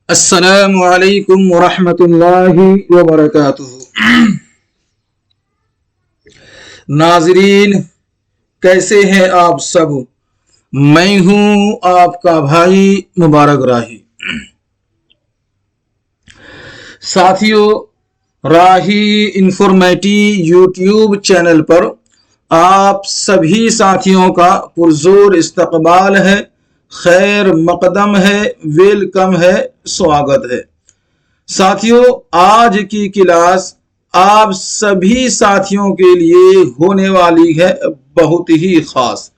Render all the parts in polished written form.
अस्सलामु अलैकुम वरहमतुल्लाहि वबरकातुहू। नाज़रीन, कैसे हैं आप सब। मैं हूं आपका भाई मुबारक राही। साथियों, राही इंफॉर्मेटिव यूट्यूब चैनल पर आप सभी साथियों का पुरजोर इस्तकबाल है, खैर मकदम है, वेलकम है, स्वागत है। साथियों, आज की क्लास आप सभी साथियों के लिए होने वाली है बहुत ही खास,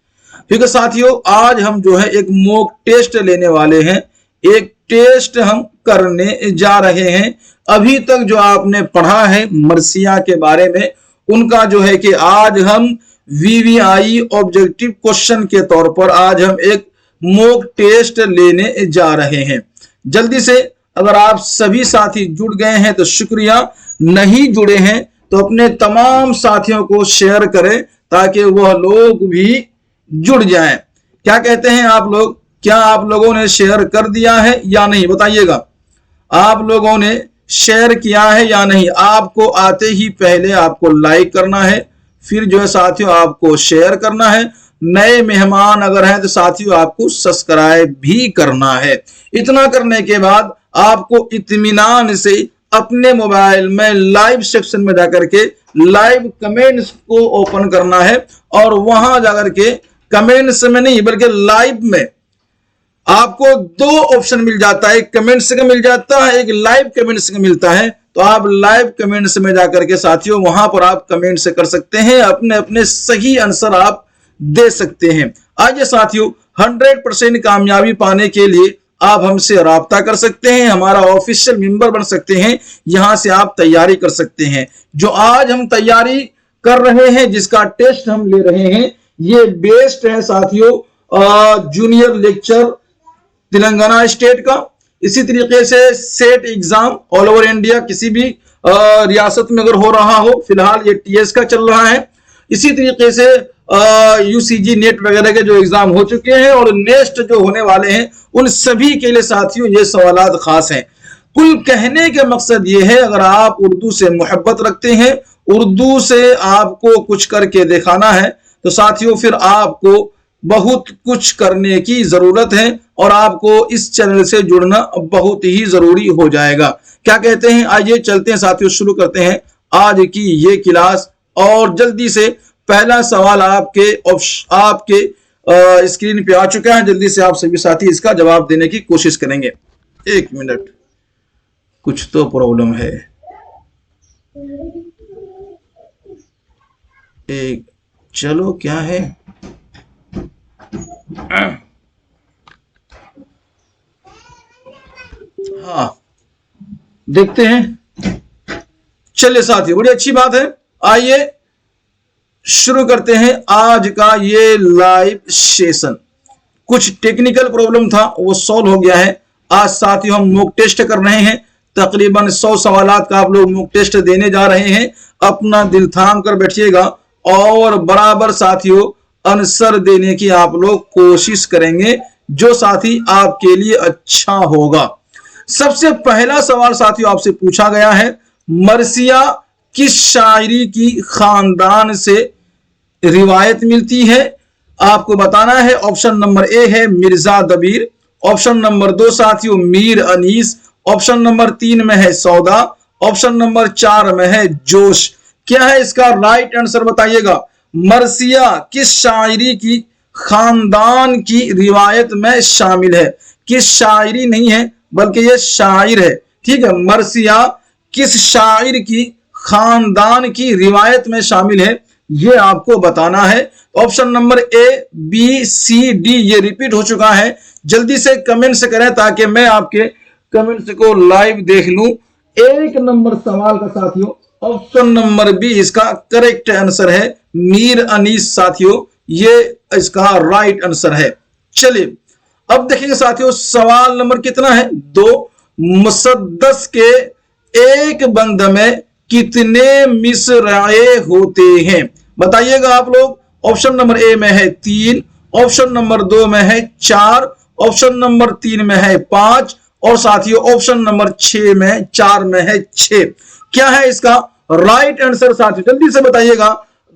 क्योंकि साथियों आज हम जो है एक मॉक टेस्ट लेने वाले हैं। एक टेस्ट हम करने जा रहे हैं। अभी तक जो आपने पढ़ा है मर्सिया के बारे में, उनका जो है कि आज हम वीवीआई ऑब्जेक्टिव क्वेश्चन के तौर पर आज हम एक मॉक टेस्ट लेने जा रहे हैं। जल्दी से अगर आप सभी साथी जुड़ गए हैं तो शुक्रिया, नहीं जुड़े हैं तो अपने तमाम साथियों को शेयर करें ताकि वह लोग भी जुड़ जाएं। क्या कहते हैं आप लोग, क्या आप लोगों ने शेयर कर दिया है या नहीं, बताइएगा। आप लोगों ने शेयर किया है या नहीं। आपको आते ही पहले आपको लाइक करना है, फिर जो है साथियों आपको शेयर करना है। नए मेहमान अगर हैं तो साथियों आपको सब्सक्राइब भी करना है। इतना करने के बाद आपको इत्मीनान से अपने मोबाइल में लाइव सेक्शन में जाकर के लाइव कमेंट्स को ओपन करना है और वहां जाकर के कमेंट्स में नहीं बल्कि लाइव में आपको दो ऑप्शन मिल जाता है, एक कमेंट्स का मिल जाता है, एक लाइव कमेंट्स का मिलता है। तो आप लाइव कमेंट्स में जाकर के साथियों वहां पर आप कमेंट्स कर सकते हैं, अपने अपने सही आंसर आप दे सकते हैं। आइए साथियों, 100% कामयाबी पाने के लिए आप हमसे राब्ता कर सकते हैं, हमारा ऑफिशियल मेंबर बन सकते हैं। यहां से आप तैयारी कर सकते हैं। जो आज हम तैयारी कर रहे हैं, जिसका टेस्ट हम ले रहे हैं, ये बेस्ड है साथियों जूनियर लेक्चर तेलंगाना स्टेट का। इसी तरीके से set exam all over India किसी भी रियासत में अगर हो रहा हो, फिलहाल ये टीएस का चल रहा है। इसी तरीके से यूसीजी नेट वगैरह के जो एग्जाम हो चुके हैं और नेक्स्ट जो होने वाले हैं, उन सभी के लिए साथियों ये सवालात खास हैं। कुल कहने का मकसद ये है, अगर आप उर्दू से मोहब्बत रखते हैं, उर्दू से आपको कुछ करके दिखाना है, तो साथियों फिर आपको बहुत कुछ करने की जरूरत है और आपको इस चैनल से जुड़ना बहुत ही जरूरी हो जाएगा। क्या कहते हैं, आइए चलते हैं साथियों, शुरू करते हैं आज की ये क्लास। और जल्दी से पहला सवाल आपके स्क्रीन पे आ चुका है। जल्दी से आप सभी साथी इसका जवाब देने की कोशिश करेंगे। एक मिनट, कुछ तो प्रॉब्लम है। चलो क्या है, हाँ देखते हैं। चलिए साथियों, बड़ी अच्छी बात है। आइए शुरू करते हैं आज का ये लाइव सेशन। कुछ टेक्निकल प्रॉब्लम था, वो सॉल्व हो गया है। आज साथियों हम मॉक टेस्ट कर रहे हैं। तकरीबन 100 सवालात का आप लोग मॉक टेस्ट देने जा रहे हैं। अपना दिल थाम कर बैठिएगा और बराबर साथियों आंसर देने की आप लोग कोशिश करेंगे, जो साथी आपके लिए अच्छा होगा। सबसे पहला सवाल साथियों आपसे पूछा गया है, मर्सिया किस शायरी की खानदान से रिवायत मिलती है। आपको बताना है। ऑप्शन नंबर ए है मिर्जा दबीर, ऑप्शन नंबर 2 साथियों मीर अनीस, ऑप्शन नंबर 3 में है सौदा, ऑप्शन नंबर 4 में है जोश। क्या है इसका राइट आंसर, बताइएगा। मर्सिया किस शायरी की खानदान की रिवायत में शामिल है। किस शायरी नहीं है बल्कि यह शायर है, ठीक है। मर्सिया किस शायर की खानदान की रिवायत में शामिल है, यह आपको बताना है। Option number A, B, C, D ये रिपीट हो चुका है। जल्दी से कमेंट्स करें ताकि मैं आपके कमेंट्स को लाइव देख लूं। एक नंबर सवाल का साथियों ऑप्शन नंबर बी इसका करेक्ट आंसर है, मीर अनीस साथियों, ये इसका राइट आंसर है। चलिए अब देखेंगे साथियों सवाल नंबर कितना है, 2। मुसद्दस के एक बंद में कितने मिसराए होते हैं, बताइएगा आप लोग। ऑप्शन नंबर ए में है 3, ऑप्शन नंबर 2 में है 4, ऑप्शन नंबर 3 में है 5, और साथियों ऑप्शन नंबर 6 में 4 में है 6। क्या है इसका राइट आंसर साथियों, जल्दी से बताइएगा।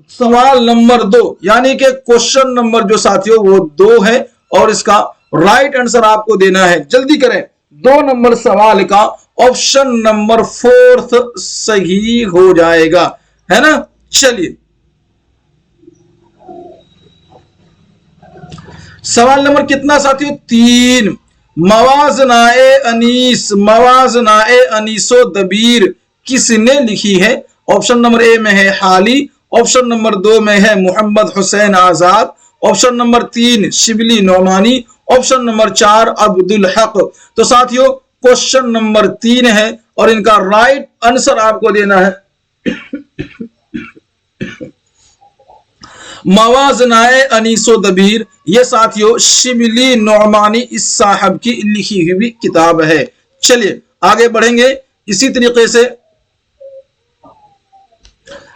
सवाल नंबर 2 यानी कि क्वेश्चन नंबर जो साथियों वो 2 है और इसका राइट आंसर आपको देना है। जल्दी करें, 2 नंबर सवाल का ऑप्शन नंबर 4 सही हो जाएगा, है ना। चलिए सवाल नंबर कितना साथियों 3। मवाज़नाए अनीस, मवाज़नाए अनीसो दबीर किसने लिखी है? ऑप्शन नंबर ए में है हाली, ऑप्शन नंबर 2 में है Mohammad Hussain Azad, option number 3 Shibli Naumani, option number 4 Abdul Haq. तो साथियों क्वेश्चन नंबर 3 है और इनका राइट आंसर आपको देना है मवाज़नाए अनीसो दबीर। ये साथियों शिबली नौमानी इस साहब की लिखी हुई किताब है। चलिए आगे बढ़ेंगे इसी तरीके से।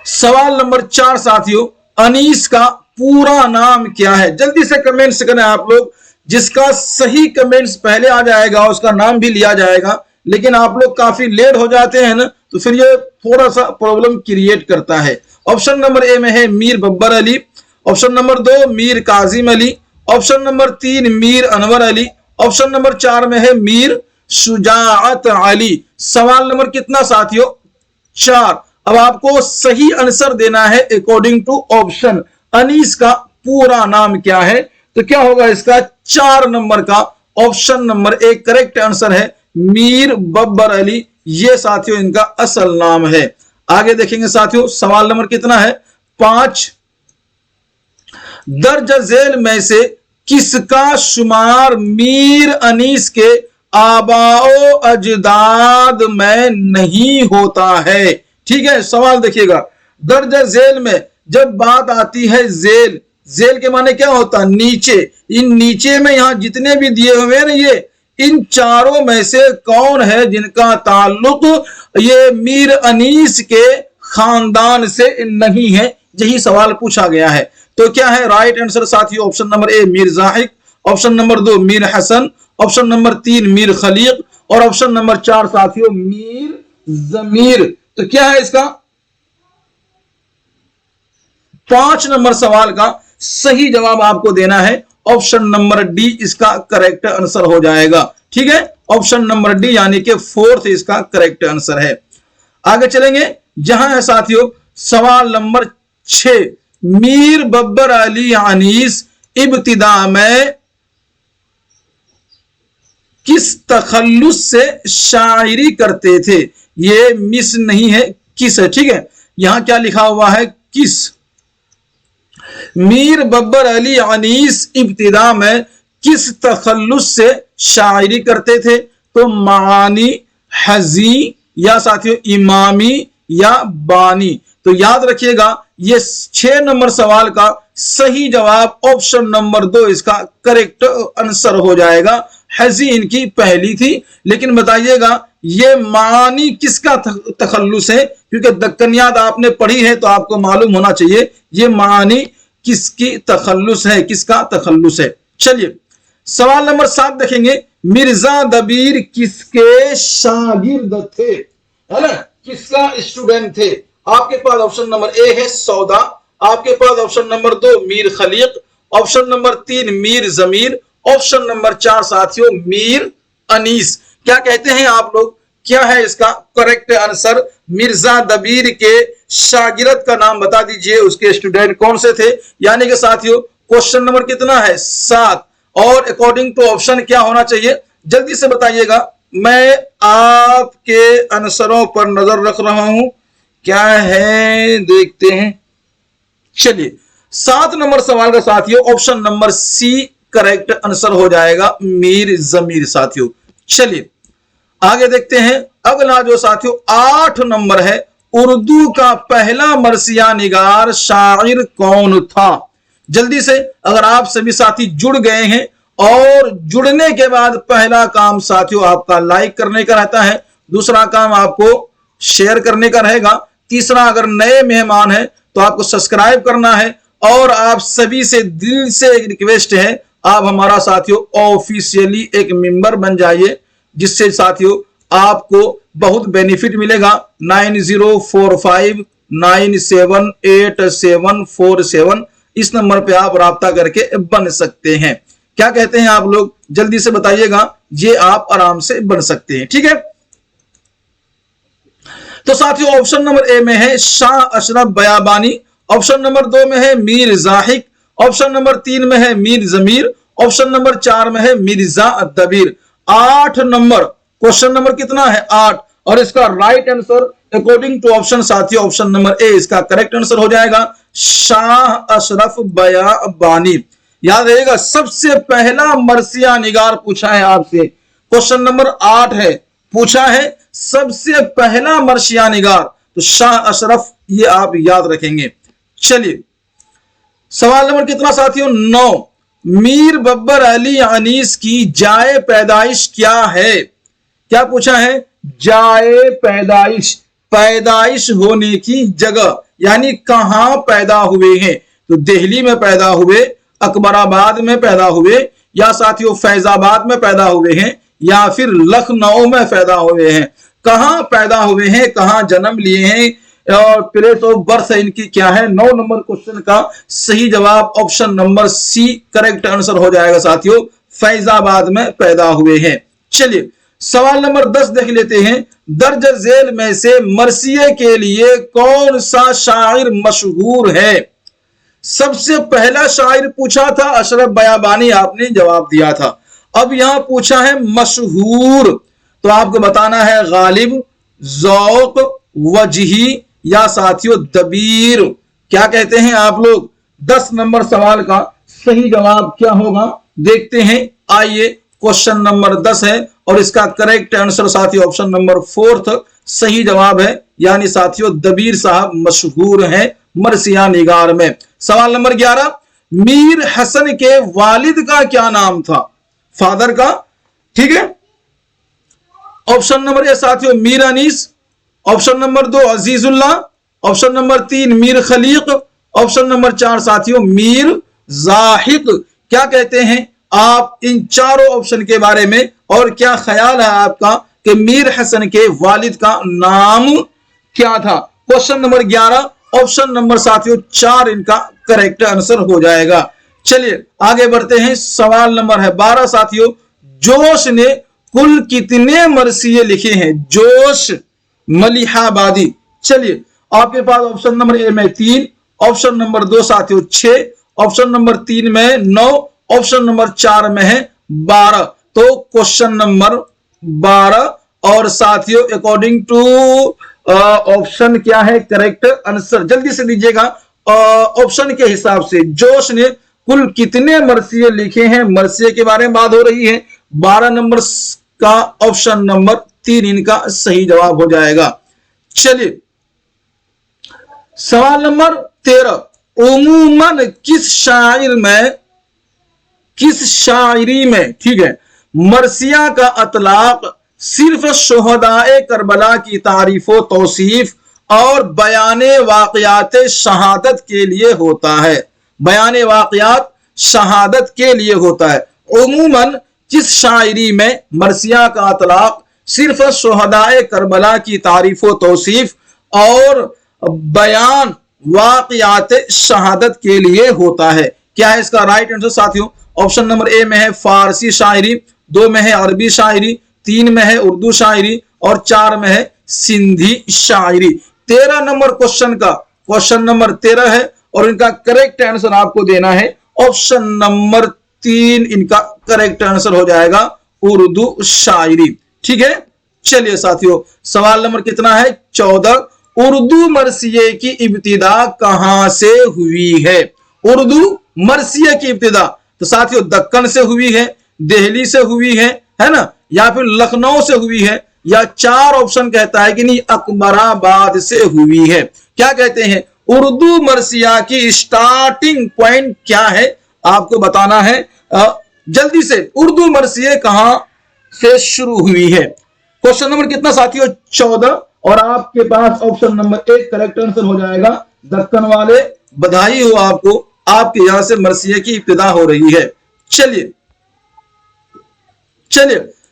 सवाल नंबर 4 साथियों, अनीस का पूरा नाम क्या है? जल्दी से कमेंट्स करें आप लोग, जिसका सही कमेंट्स पहले आ जाएगा उसका नाम भी लिया जाएगा। लेकिन आप लोग काफी लेट हो जाते हैं ना, तो फिर ये थोड़ा सा प्रॉब्लम क्रिएट करता है। ऑप्शन नंबर ए में है Mir Babbar Ali, option number 2 Mir Kazim Ali, option number 3 Mir Anwar Ali, option number 4 में है मीर शुजाअत अली। सवाल नंबर कितना साथियों 4। अब आपको सही आंसर देना है अकॉर्डिंग टू ऑप्शन। अनीस का पूरा नाम क्या है? तो क्या होगा इसका 4 नंबर का ऑप्शन नंबर 1 करेक्ट आंसर है मीर बब्बर अली। ये साथियों इनका असल नाम है। आगे देखेंगे साथियों सवाल नंबर कितना है 5। दर्ज झेल में से किसका शुमार मीर अनीस के आबाओ अजदाद में नहीं होता है? ठीक है, सवाल देखिएगा। दर्ज झेल में जब बात आती है जेल, जेल के माने क्या होता है नीचे। इन नीचे में यहां जितने भी दिए हुए हैं ये, इन चारों में से कौन है जिनका ताल्लुक ये मीर अनीस के खानदान से नहीं है? यही सवाल पूछा गया है। तो क्या है राइट आंसर साथियों? Option number A Mir Zahik, option number 2 Mir Hasan, option number 3 Mir Khaleeq और ऑप्शन नंबर 4 साथियों मीर जमीर। तो क्या है इसका 5 नंबर सवाल का सही जवाब आपको देना है ऑप्शन नंबर डी, इसका करेक्ट आंसर हो जाएगा। ठीक है, ऑप्शन नंबर डी यानी कि 4th इसका करेक्ट आंसर है। आगे चलेंगे, जहां है साथियों सवाल नंबर 6। मीर बब्बर अली अनीस इब्तिदा में किस तखल्लुस से शायरी करते थे? ये मिस नहीं है, किस है। ठीक है, यहां क्या लिखा हुआ है किस। मीर बब्बर अली अनीस इब्तिदा में किस तखल्लुस से शायरी करते थे? तो मानी, हजी या साथियों इमामी या बानी। तो याद रखिएगा ये 6 नंबर सवाल का सही जवाब ऑप्शन नंबर 2 इसका करेक्ट आंसर हो जाएगा। हजी इनकी पहली थी, लेकिन बताइएगा ये मानी किसका तखल्लुस है? क्योंकि दक्कनियात आपने पढ़ी है तो आपको मालूम होना चाहिए ये मानी किसकी तखल्लुस है, किसका तखल्लुस है। चलिए सवाल नंबर 7 देखेंगे। मिर्जा दबीर किसके शागिर्द थे? है ना, किसका स्टूडेंट थे? आपके पास ऑप्शन नंबर ए है सौदा, आपके पास option number 2 Mir Khaleeq, option number 3 Mir Zameer, option number 4 साथियों मीर अनीस। क्या कहते हैं आप लोग, क्या है इसका करेक्ट आंसर? मिर्जा दबीर के शागिर्द का नाम बता दीजिए, उसके स्टूडेंट कौन से थे? यानी कि साथियों क्वेश्चन नंबर कितना है 7 और अकॉर्डिंग टू ऑप्शन क्या होना चाहिए जल्दी से बताइएगा। मैं आपके आंसरों पर नजर रख रहा हूं, क्या है देखते हैं। चलिए 7 नंबर सवाल का साथियों option number C correct answer हो जाएगा मीर जमीर साथियों। चलिए आगे देखते हैं। अगला जो साथियों 8 नंबर है, उर्दू का पहला मरसिया निगार शायर कौन था? जल्दी से अगर आप सभी साथी जुड़ गए हैं, और जुड़ने के बाद पहला काम साथियों आपका लाइक करने का रहता है, दूसरा काम आपको शेयर करने का रहेगा, तीसरा अगर नए मेहमान हैं तो आपको सब्सक्राइब करना है। और आप सभी से दिल से एक रिक्वेस्ट है, आप हमारा साथियों ऑफिशियली एक मेंबर बन जाइए। जिससे साथियों आपको बहुत बेनिफिट मिलेगा। 9045978747 इस नंबर पे आप राब्ता करके बन सकते हैं। क्या कहते हैं आप लोग, जल्दी से बताइएगा, ये आप आराम से बन सकते हैं। ठीक है, तो साथियों ऑप्शन नंबर ए में है शाह अशरफ बयाबानी, ऑप्शन नंबर 2 में है मीर जाहिक, ऑप्शन नंबर 3 में है मीर जमीर, ऑप्शन नंबर 4 में है Mirza Dabir. 8 number, question number कितना है 8, और इसका right answer according to option साथियों ऑप्शन नंबर ए इसका करेक्ट आंसर हो जाएगा शाह अशरफ बयाबानी। याद रहिएगा, सबसे पहला मरसिया निगार पूछा है आपसे, क्वेश्चन नंबर 8 है, पूछा है सबसे पहला मरसिया निगार, तो शाह अशरफ, ये आप याद रखेंगे। चलिए सवाल नंबर कितना साथियों 9, मीर बब्बर अली अनीस की जाए पैदाइश क्या है। क्या पूछा है, जाए पैदाइश, पैदाइश होने की जगह, यानी कहां पैदा हुए हैं, तो दिल्ली में पैदा हुए, अकबराबाद में पैदा हुए, या साथियों फैजाबाद में पैदा हुए हैं, या फिर लखनऊ में पैदा हुए हैं। कहां पैदा हुए हैं, कहां जन्म लिए हैं, और प्लेस ऑफ बर्थ इनकी क्या है। 9 नंबर क्वेश्चन का सही जवाब option number C correct answer हो जाएगा साथियों, फैजाबाद में पैदा हुए हैं। चलिए सवाल नंबर 10 देख लेते हैं, दर्ज झेल में से मरसिये के लिए कौन सा शायर मशहूर है। सबसे पहला शायर पूछा था अशरफ बयाबानी, आपने जवाब दिया था। अब यहां पूछा है मशहूर, तो आपको बताना है गालिब, ज़ौक़, वजही, या साथियों दबीर। क्या कहते हैं आप लोग, 10 नंबर सवाल का सही जवाब क्या होगा देखते हैं। आइए क्वेश्चन नंबर 10 है और इसका करेक्ट आंसर साथियों ऑप्शन नंबर 4 सही जवाब है, यानी साथियों दबीर साहब मशहूर हैं मरसिया निगार में। सवाल नंबर 11, मीर हसन के वालिद का क्या नाम था, फादर का। ठीक है, ऑप्शन नंबर ए साथियों Mir Anees, option number 2 Azizullah, option number 3 Mir Khaleeq, option number 4 साथियों मीर जाहिद। क्या कहते हैं आप इन चारों ऑप्शन के बारे में, और क्या ख्याल है आपका कि मीर हसन के वालिद का नाम क्या था। क्वेश्चन नंबर 11 ऑप्शन नंबर साथियों 4 इनका करेक्ट आंसर हो जाएगा। चलिए आगे बढ़ते हैं, सवाल नंबर है 12 साथियों, जोश ने कुल कितने मरसिये लिखे हैं, जोश मलिहाबादी। चलिए आपके पास ऑप्शन नंबर ए में 3, ऑप्शन नंबर 2 साथियों 6, ऑप्शन नंबर 3 में 9, ऑप्शन नंबर 4 में है 12। तो क्वेश्चन नंबर 12 और साथियों अकॉर्डिंग टू ऑप्शन क्या है करेक्ट आंसर, जल्दी से दीजिएगा। ऑप्शन के हिसाब से जोश ने कुल कितने मरसिये लिखे हैं, मरसिये के बारे में बात हो रही है। 12 नंबर का ऑप्शन नंबर 3 इनका सही जवाब हो जाएगा। चलिए सवाल नंबर 13, उमूमन किस शायरी में, ठीक है, मरसिया का अतलाक सिर्फ शुहदाए करबला की तारीफ व तौसीफ और बयाने वाक़यात शहादत के लिए होता है, बयाने वाक़यात शहादत के लिए होता है। उमूमन किस शायरी में मरसिया का अतलाक सिर्फ शुहदाए करबला की तारीफ व तौसीफ और बयान वाक़यात शहादत के लिए होता है। क्या है इसका राइट आंसर साथियों, ऑप्शन नंबर ए में है फारसी शायरी, 2 में है अरबी शायरी, 3 में है उर्दू शायरी और 4 में है सिंधी शायरी। 13 नंबर क्वेश्चन का क्वेश्चन नंबर 13 है और इनका करेक्ट आंसर आपको देना है ऑप्शन नंबर 3 इनका करेक्ट आंसर हो जाएगा उर्दू शायरी। ठीक है, चलिए साथियों सवाल नंबर कितना है 14, उर्दू मरसिये की इब्तिदा कहां से हुई है। उर्दू मरसिये की इब्तिदा तो साथियों दक्कन से हुई है, दिल्ली से हुई है ना, या फिर लखनऊ से हुई है, या 4 ऑप्शन कहता है कि नहीं अकबराबाद से हुई है। क्या कहते हैं उर्दू मरसिया की स्टार्टिंग पॉइंट क्या है आपको बताना है जल्दी से। उर्दू मरसिये कहां से शुरू हुई है। क्वेश्चन नंबर कितना साथियों 14 और आपके पास ऑप्शन नंबर 1 करेक्ट आंसर हो जाएगा। दक्कन वाले बधाई हो आपको, आपके यहां से मरसिये की इब्तिदा हो रही है। चलिए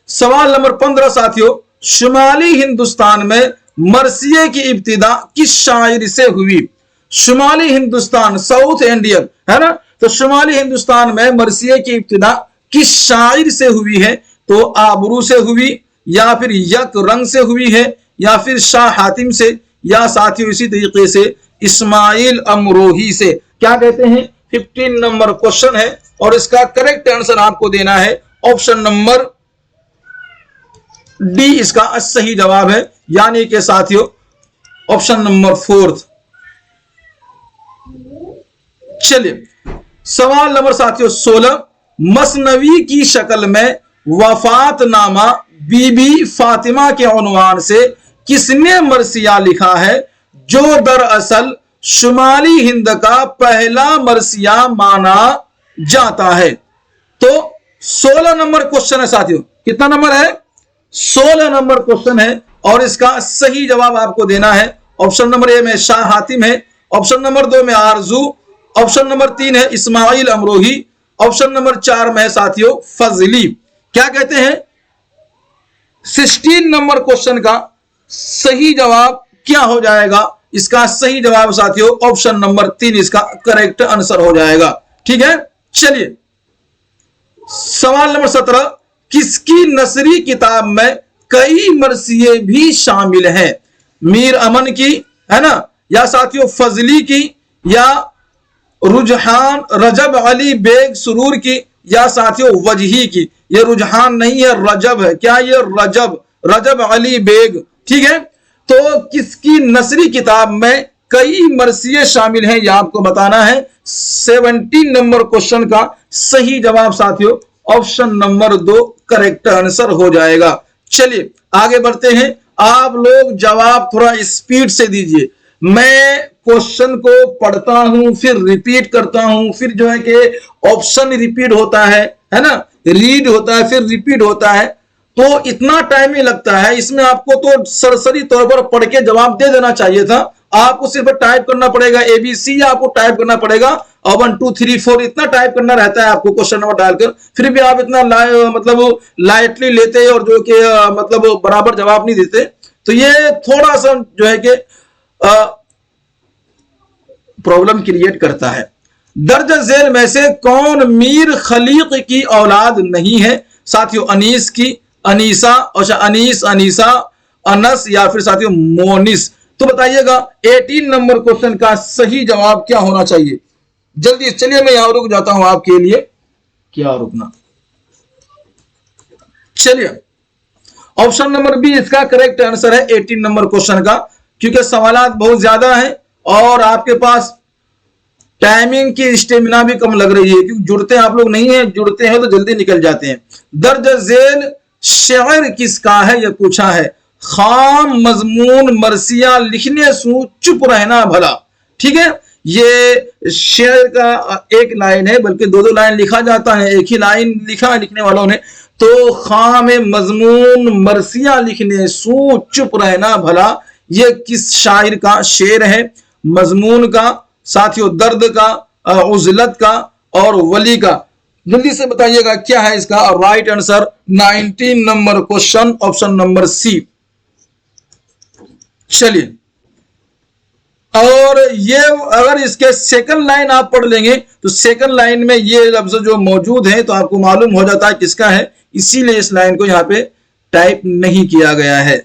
सवाल नंबर 15 साथियों, शुमाली हिंदुस्तान में मरसिये की इब्तिदा किस शायर से हुई? शुमाली हिंदुस्तान, साउथ इंडियन है ना, तो शुमाली हिंदुस्तान में मरसिये की इब्तिदा किस शायर से हुई है? तो आबरू से हुई, या फिर यक रंग से हुई है, या फिर शाह हातिम से, या साथियों इसी तरीके से इस्माइल अमरोही से। क्या कहते हैं? 15 नंबर क्वेश्चन है और इसका करेक्ट आंसर आपको देना है ऑप्शन नंबर डी, इसका सही जवाब है, यानी कि साथियों ऑप्शन नंबर 4। चलिए सवाल नंबर साथियों 16, मसनवी की शक्ल में वफातनामा बीबी फातिमा के उन्वान से किसने मरसिया लिखा है, जो दरअसल शुमाली हिंद का पहला मरसिया माना जाता है? तो 16 नंबर क्वेश्चन है साथियों। कितना नंबर है? 16 नंबर क्वेश्चन है और इसका सही जवाब आपको देना है। ऑप्शन नंबर ए में शाह हातिम है, ऑप्शन नंबर 2 में आरजू, ऑप्शन नंबर 3 है इस्माइल अमरोही, ऑप्शन नंबर 4 में है साथियों फजली। क्या कहते हैं? 16 नंबर क्वेश्चन का सही जवाब क्या हो जाएगा? इसका सही जवाब साथियों ऑप्शन नंबर 3 इसका करेक्ट आंसर हो जाएगा। ठीक है, चलिए सवाल नंबर 17, किसकी नसरी किताब में कई मरसिये भी शामिल हैं? मीर अमन की, है ना, या साथियों फजली की, या रुजहान रजब अली बेग सुरूर की, या साथियों वजही की। ये रुजहान नहीं है, रजब है। क्या ये रजब अली बेग। ठीक है, तो किसकी नसरी किताब में कई मरसिये शामिल हैं यह आपको बताना है। 17 नंबर क्वेश्चन का सही जवाब साथियों ऑप्शन नंबर 2 करेक्ट आंसर हो जाएगा। चलिए आगे बढ़ते हैं। आप लोग जवाब थोड़ा स्पीड से दीजिए। मैं क्वेश्चन को पढ़ता हूं, फिर रिपीट करता हूं, फिर जो है कि ऑप्शन रिपीट होता है ना, रीड होता है, फिर रिपीट होता है, तो इतना टाइम ही लगता है। इसमें आपको तो सरसरी तौर पर पढ़ के जवाब दे देना चाहिए था। आपको सिर्फ टाइप करना पड़ेगा, ABC आपको टाइप करना पड़ेगा, और 1 2 3 4 इतना टाइप करना रहता है आपको क्वेश्चन नंबर डालकर। फिर भी आप इतना मतलब लाइटली लेते और जो कि मतलब बराबर जवाब नहीं देते, तो ये थोड़ा सा जो है कि प्रॉब्लम क्रिएट करता है। दर्ज झेल में से कौन मीर खलीक की औलाद नहीं है? साथियों अनीस की, अनीसा, और अनीस, अनीसा, अनस, या फिर साथियों मोनिस। तो बताइएगा 18 नंबर क्वेश्चन का सही जवाब क्या होना चाहिए? जल्दी चलिए, मैं यहां रुक जाता हूं आपके लिए। क्या रुकना? चलिए ऑप्शन नंबर बी इसका करेक्ट आंसर है 18 नंबर क्वेश्चन का, क्योंकि सवालात बहुत ज्यादा हैं और आपके पास टाइमिंग की स्टेमिना भी कम लग रही है, क्योंकि जुड़ते आप लोग नहीं है, जुड़ते हैं तो जल्दी निकल जाते हैं। दर्ज झेल शेर किसका है यह पूछा है। खाम मजमून मरसिया लिखने सू चुप रहना भला। ठीक है, ये शेर का एक लाइन है, बल्कि 2-2 लाइन लिखा जाता है, एक ही लाइन लिखा है लिखने वालों ने। तो खाम मजमून मरसिया लिखने सू चुप रहना भला, ये किस शायर का शेर है? मजमून का, साथियों दर्द का, उजलत का और वली का। जल्दी से बताइएगा क्या है इसका right answer. 19 number question option number C. चलिए, और ये अगर इसके सेकंड लाइन आप पढ़ लेंगे तो सेकंड लाइन में ये लफ्ज जो मौजूद है तो आपको मालूम हो जाता है किसका है, इसीलिए इस लाइन को यहां पे टाइप नहीं किया गया है।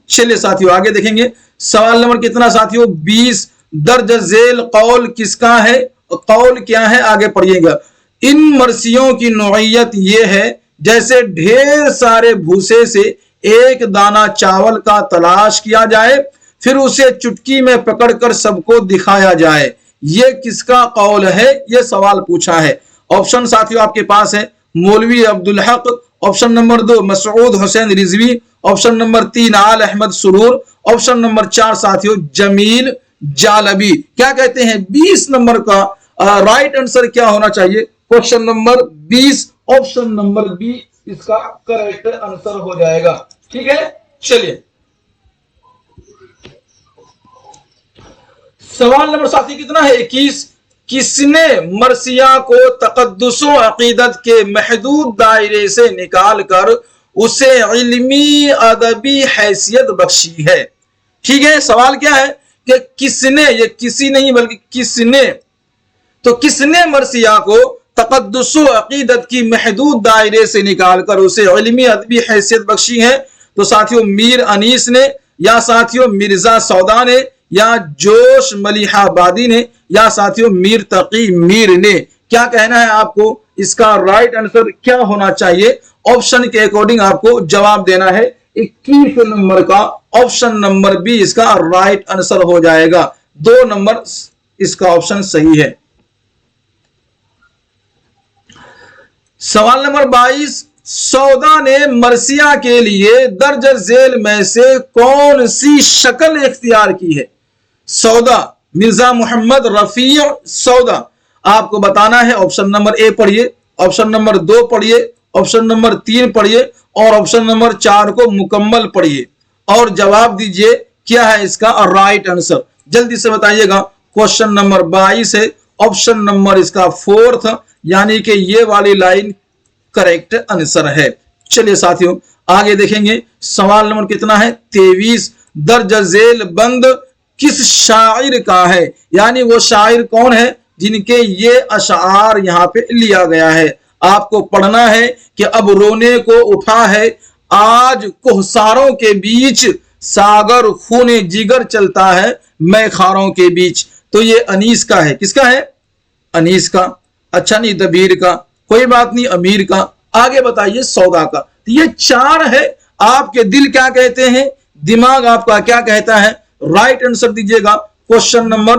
चलिए साथियों आगे देखेंगे। सवाल नंबर कितना साथियों? 20। दर्ज झेल कौल किसका है? कौल क्या है आगे पढ़िएगा। इन मरसियों की नौइयत यह है जैसे ढेर सारे भूसे से एक दाना चावल का तलाश किया जाए, फिर उसे चुटकी में पकड़कर सबको दिखाया जाए। यह किसका कौल है? यह सवाल पूछा है। ऑप्शन साथियों आपके पास है मौलवी Abdul Haq, option number 2 Masood Hussain Rizvi, option number 3 Aal Ahmad Suroor, option number 4 साथियों जमील जालबी। क्या कहते हैं 20 नंबर का राइट आंसर क्या होना चाहिए? Question number 20 option number B इसका करेक्ट आंसर हो जाएगा। ठीक है, चलिए सवाल नंबर साथी कितना है? 21। किसने मरसिया को तकद्दुस अकीदत के महदूद दायरे से निकाल कर उसे इल्मी अदबी हैसियत बख्शी है। ठीक है, सवाल क्या है कि किसने, ये किसी नहीं बल्कि किसने, तो किसने मरसिया को तक़द्दुस अकीदत की महदूद दायरे से निकालकर उसे इल्मी अदबी हैसियत बख्शी है? तो साथियों मीर अनीस ने, या साथियों मिर्जा सौदा ने, या जोश मलिहाबादी ने, या साथियों मीर तकी मीर ने? क्या कहना है आपको? इसका राइट आंसर क्या होना चाहिए? ऑप्शन के अकॉर्डिंग आपको जवाब देना है। 21 नंबर का ऑप्शन नंबर बी इसका राइट आंसर हो जाएगा। 2 नंबर इसका ऑप्शन सही है। सवाल नंबर 22, सौदा ने मरसिया के लिए दर्ज झेल में से कौन सी शक्ल इख्तियार की है? सौदा, मिर्जा मोहम्मद रफी सौदा, आपको बताना है। ऑप्शन नंबर ए पढ़िए, ऑप्शन नंबर 2 पढ़िए, ऑप्शन नंबर 3 पढ़िए और ऑप्शन नंबर 4 को मुकम्मल पढ़िए और जवाब दीजिए क्या है इसका राइट आंसर। जल्दी से बताइएगा। क्वेश्चन नंबर 22 है, ऑप्शन नंबर इसका 4 यानी कि ये वाली लाइन करेक्ट आंसर है। चलिए साथियों आगे देखेंगे। सवाल नंबर कितना है? 23, दर्ज झेल बंद किस शायर का है? यानी वो शायर कौन है जिनके ये अशार यहां पे लिया गया है। आपको पढ़ना है कि अब रोने को उठा है आज कोहसारों के बीच, सागर खूने जिगर चलता है मैखारों के बीच। तो ये अनीस का है। किसका है? अनीस का। अच्छा नहीं दबीर का, कोई बात नहीं अमीर का। आगे बताइए सौदा का। तो ये 4 है। आपके दिल क्या कहते हैं, दिमाग आपका क्या कहता है? राइट आंसर दीजिएगा। क्वेश्चन नंबर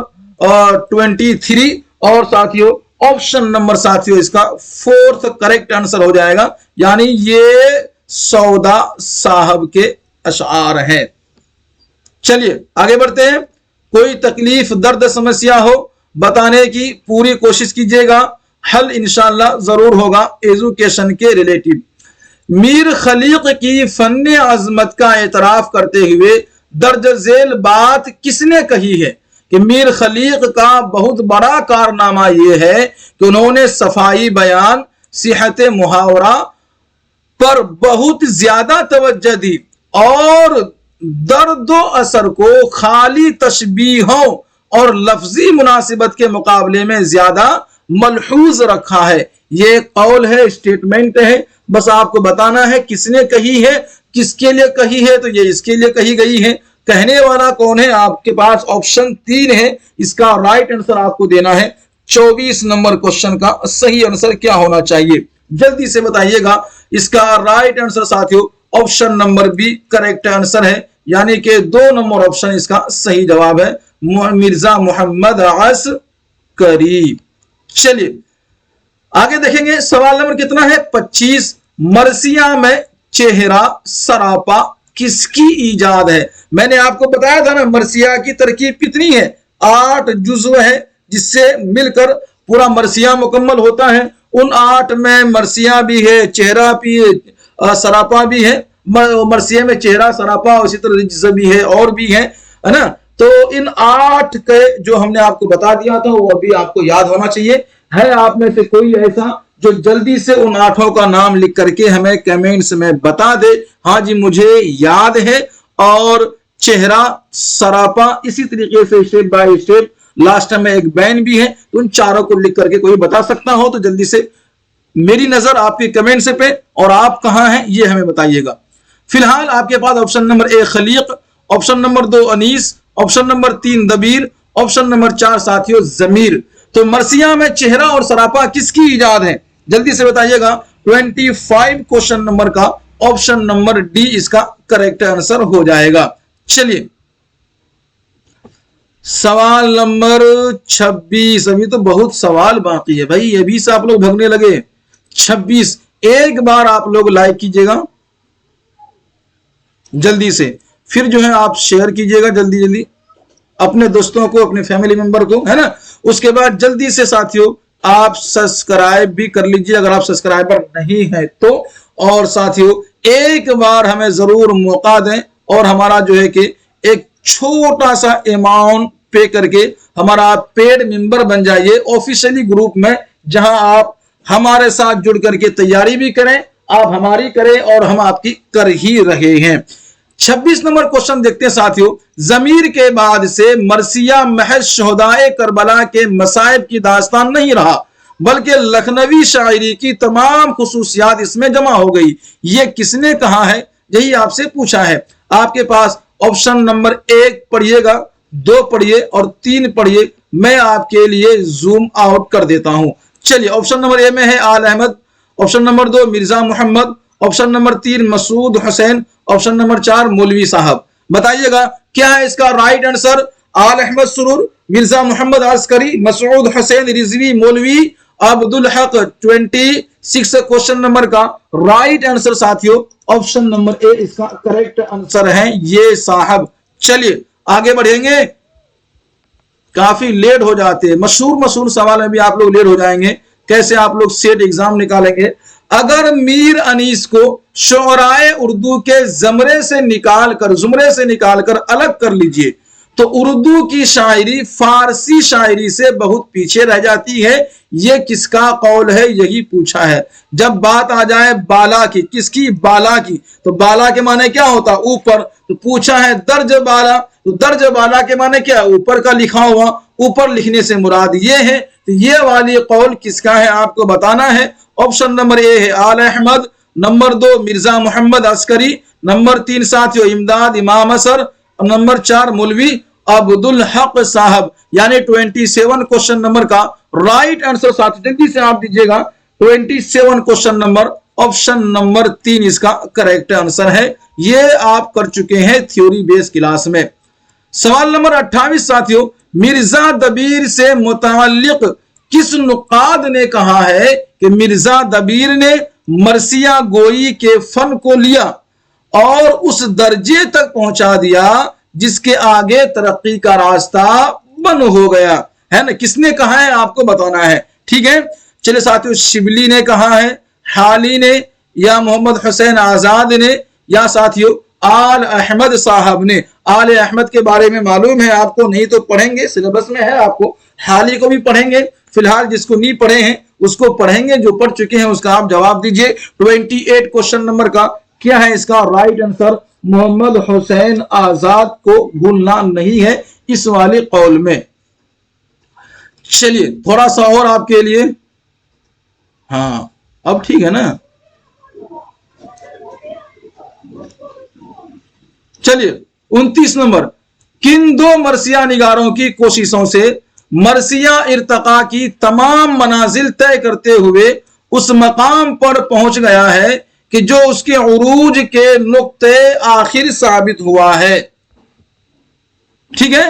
23 और साथियों ऑप्शन नंबर साथियों इसका 4th करेक्ट आंसर हो जाएगा। यानी ये सौदा साहब के अशार हैं। चलिए आगे बढ़ते हैं। कोई तकलीफ दर्द समस्या हो बताने की पूरी कोशिश कीजिएगा, हल इंशाअल्लाह जरूर होगा एजुकेशन के रिलेटिव। मीर खलीक की फन्ने अजमत का एतराफ करते हुए दर्ज झेल बात किसने कही है? कि मीर खलीक का बहुत बड़ा कारनामा यह है कि उन्होंने सफाई बयान, सिहत मुहावरा पर बहुत ज्यादा तवज्जो दी और दर्द असर को खाली तशबीहों और लफ्जी मुनासिबत के मुकाबले में ज्यादा मलहूज रखा है। ये कौल है, स्टेटमेंट है। बस आपको बताना है किसने कही है, किसके लिए कही है। तो ये इसके लिए कही गई है। कहने वाला कौन है? आपके पास ऑप्शन 3 है। इसका राइट आंसर आपको देना है। 24 नंबर क्वेश्चन का सही आंसर क्या होना चाहिए? जल्दी से बताइएगा। इसका राइट आंसर साथियों option number B correct answer है। यानी कि 2 नंबर ऑप्शन इसका सही जवाब है, मिर्जा मोहम्मद अस्करी। चलिए आगे देखेंगे। सवाल नंबर कितना है? 25, मरसिया में चेहरा सरापा किसकी ईजाद है? मैंने आपको बताया था ना मरसिया की तरकीब कितनी है, 8 जुज़्व है जिससे मिलकर पूरा मरसिया मुकम्मल होता है। उन 8 में मरसिया भी है, चेहरा भी, सरापा भी है। मरसिया में चेहरा, सरापा, उसी तरह रिज्ज़ भी है और भी है ना। तो इन 8 के जो हमने आपको बता दिया था वो अभी आपको याद होना चाहिए। है आप में से कोई ऐसा जो जल्दी से उन 8 का नाम लिख करके हमें कमेंट्स में बता दे, हाँ जी मुझे याद है। और चेहरा, सरापा, इसी तरीके से स्टेप बाय स्टेप लास्ट में एक बैन भी है। तो उन 4 को लिख करके कोई बता सकता हो तो जल्दी से मेरी नजर आपके कमेंट्स पे और आप कहां हैं ये हमें बताइएगा। फिलहाल आपके पास option number 1 Khaleeq, option number 2 Anees, option number 3 Dabeer, option number 4 साथियों जमीर। तो मरसिया में चेहरा और सरापा किसकी इजाद है? जल्दी से बताइएगा। 25 क्वेश्चन नंबर का ऑप्शन नंबर डी इसका करेक्ट आंसर हो जाएगा। चलिए सवाल नंबर 26। अभी तो बहुत सवाल बाकी है भाई, अभी से आप लोग भगने लगे। 26 एक बार आप लोग लाइक कीजिएगा जल्दी से, फिर जो है आप शेयर कीजिएगा जल्दी जल्दी अपने दोस्तों को, अपने फैमिली मेंबर को, है ना। उसके बाद जल्दी से साथियों आप सब्सक्राइब भी कर लीजिए अगर आप सब्सक्राइबर नहीं है तो। और साथियों एक बार हमें जरूर मौका दें और हमारा जो है कि एक छोटा सा अमाउंट पे करके हमारा पेड मेंबर बन जाइए ऑफिशियली ग्रुप में, जहां आप हमारे साथ जुड़ करके तैयारी भी करें आप हमारी करें और हम आपकी कर ही रहे हैं। 26 नंबर क्वेश्चन देखते हैं साथियों। जमीर के बाद से मरसिया महज शोहदाए करबला के मसाइब की दास्तान नहीं रहा, बल्कि लखनवी शायरी की तमाम खुसूसियात इसमें जमा हो गई। ये किसने कहा है, यही आपसे पूछा है। आपके पास ऑप्शन नंबर 1 पढ़िएगा, 2 पढ़िए और 3 पढ़िए। मैं आपके लिए जूम आउट कर देता हूं। चलिए, ऑप्शन नंबर ए में है Aal Ahmad, option number 2 Mirza Mohammad, option number 3 Masood Hussain, option number 4 मौलवी साहब। बताइएगा क्या है इसका राइट आंसर। आल अहमद सुरूर, मिर्जा मोहम्मद अस्करी, मसूद हुसैन रिजवी, मौलवी अब्दुल हक। 26 क्वेश्चन नंबर का राइट आंसर साथियों ऑप्शन नंबर ए इसका करेक्ट आंसर है ये साहब। चलिए आगे बढ़ेंगे, काफी लेट हो जाते हैं, मशहूर सवाल में भी आप लोग लेट हो जाएंगे। कैसे आप लोग सेट एग्जाम निकालेंगे। अगर मीर अनीस को शोराए उर्दू के जुमरे से निकालकर अलग कर लीजिए तो उर्दू की शायरी फारसी शायरी से बहुत पीछे रह जाती है। यह किसका कौल है, यही पूछा है। जब बात आ जाए बाला की, किसकी, बाला की, तो बाला के माने क्या होता, ऊपर। तो पूछा है दर्ज बाला, तो दर्ज बाला के माने क्या, ऊपर का लिखा हुआ। ऊपर लिखने से मुराद ये है। तो ये वाली कौल किसका है आपको बताना है। ऑप्शन नंबर ए है आल अहमद, नंबर 2 मिर्जा मोहम्मद अस्करी, नंबर 3 साथियों इमदाद इमाम असर, नंबर 4 मौलवी अब्दुल हक साहब। यानी 27 क्वेश्चन नंबर का राइट आंसर साथी जल्दी से आप दीजिएगा। 27 क्वेश्चन नंबर ऑप्शन नंबर 3 इसका करेक्ट आंसर है। ये आप कर चुके हैं थ्योरी बेस्ड क्लास में। सवाल नंबर 28 साथियों, मिर्जा दबीर से मुताल्लिक किस नुकाद ने कहा है कि मिर्जा दबीर ने मरसिया गोई के फन को लिया और उस दर्जे तक पहुंचा दिया जिसके आगे तरक्की का रास्ता बंद हो गया है ना। किसने कहा है आपको बताना है, ठीक है। चलिए साथियों, शिबली ने कहा है, हाली ने, या मोहम्मद हुसैन आजाद ने, या साथियों आल अहमद साहब ने। आल अहमद के बारे में मालूम है आपको, नहीं तो पढ़ेंगे, सिलेबस में है आपको। हाली को भी पढ़ेंगे, फिलहाल जिसको नहीं पढ़े हैं उसको पढ़ेंगे, जो पढ़ चुके हैं उसका आप जवाब दीजिए। 28 क्वेश्चन नंबर का क्या है इसका राइट आंसर। मोहम्मद हुसैन आजाद को भूलना नहीं है इस वाले कौल में। चलिए थोड़ा सा और आपके लिए, हाँ अब ठीक है ना। चलिए 29 नंबर, किन 2 मरसिया निगारों की कोशिशों से मरसिया इर्तका की तमाम मनाजिल तय करते हुए उस मकाम पर पहुंच गया है कि जो उसके उरूज के नुक्ते आखिर साबित हुआ है। ठीक है।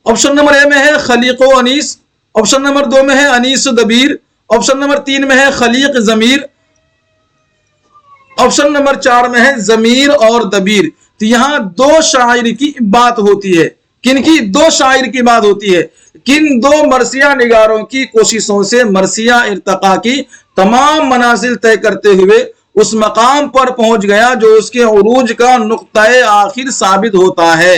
ऑप्शन नंबर ए में है खलीको अनीस, ऑप्शन नंबर 2 में है अनीस दबीर, ऑप्शन नंबर 3 में है खलीक जमीर, ऑप्शन नंबर 4 में है जमीर और दबीर। तो यहां 2 शायर की बात होती है। किनकी? 2 शायर की बात होती है। किन 2 मरसिया निगारों की कोशिशों से मरसिया इर्तका की तमाम मनाजिल तय करते हुए उस मकाम पर पहुंच गया जो उसके उरूज का नुक्ताए आखिर साबित होता है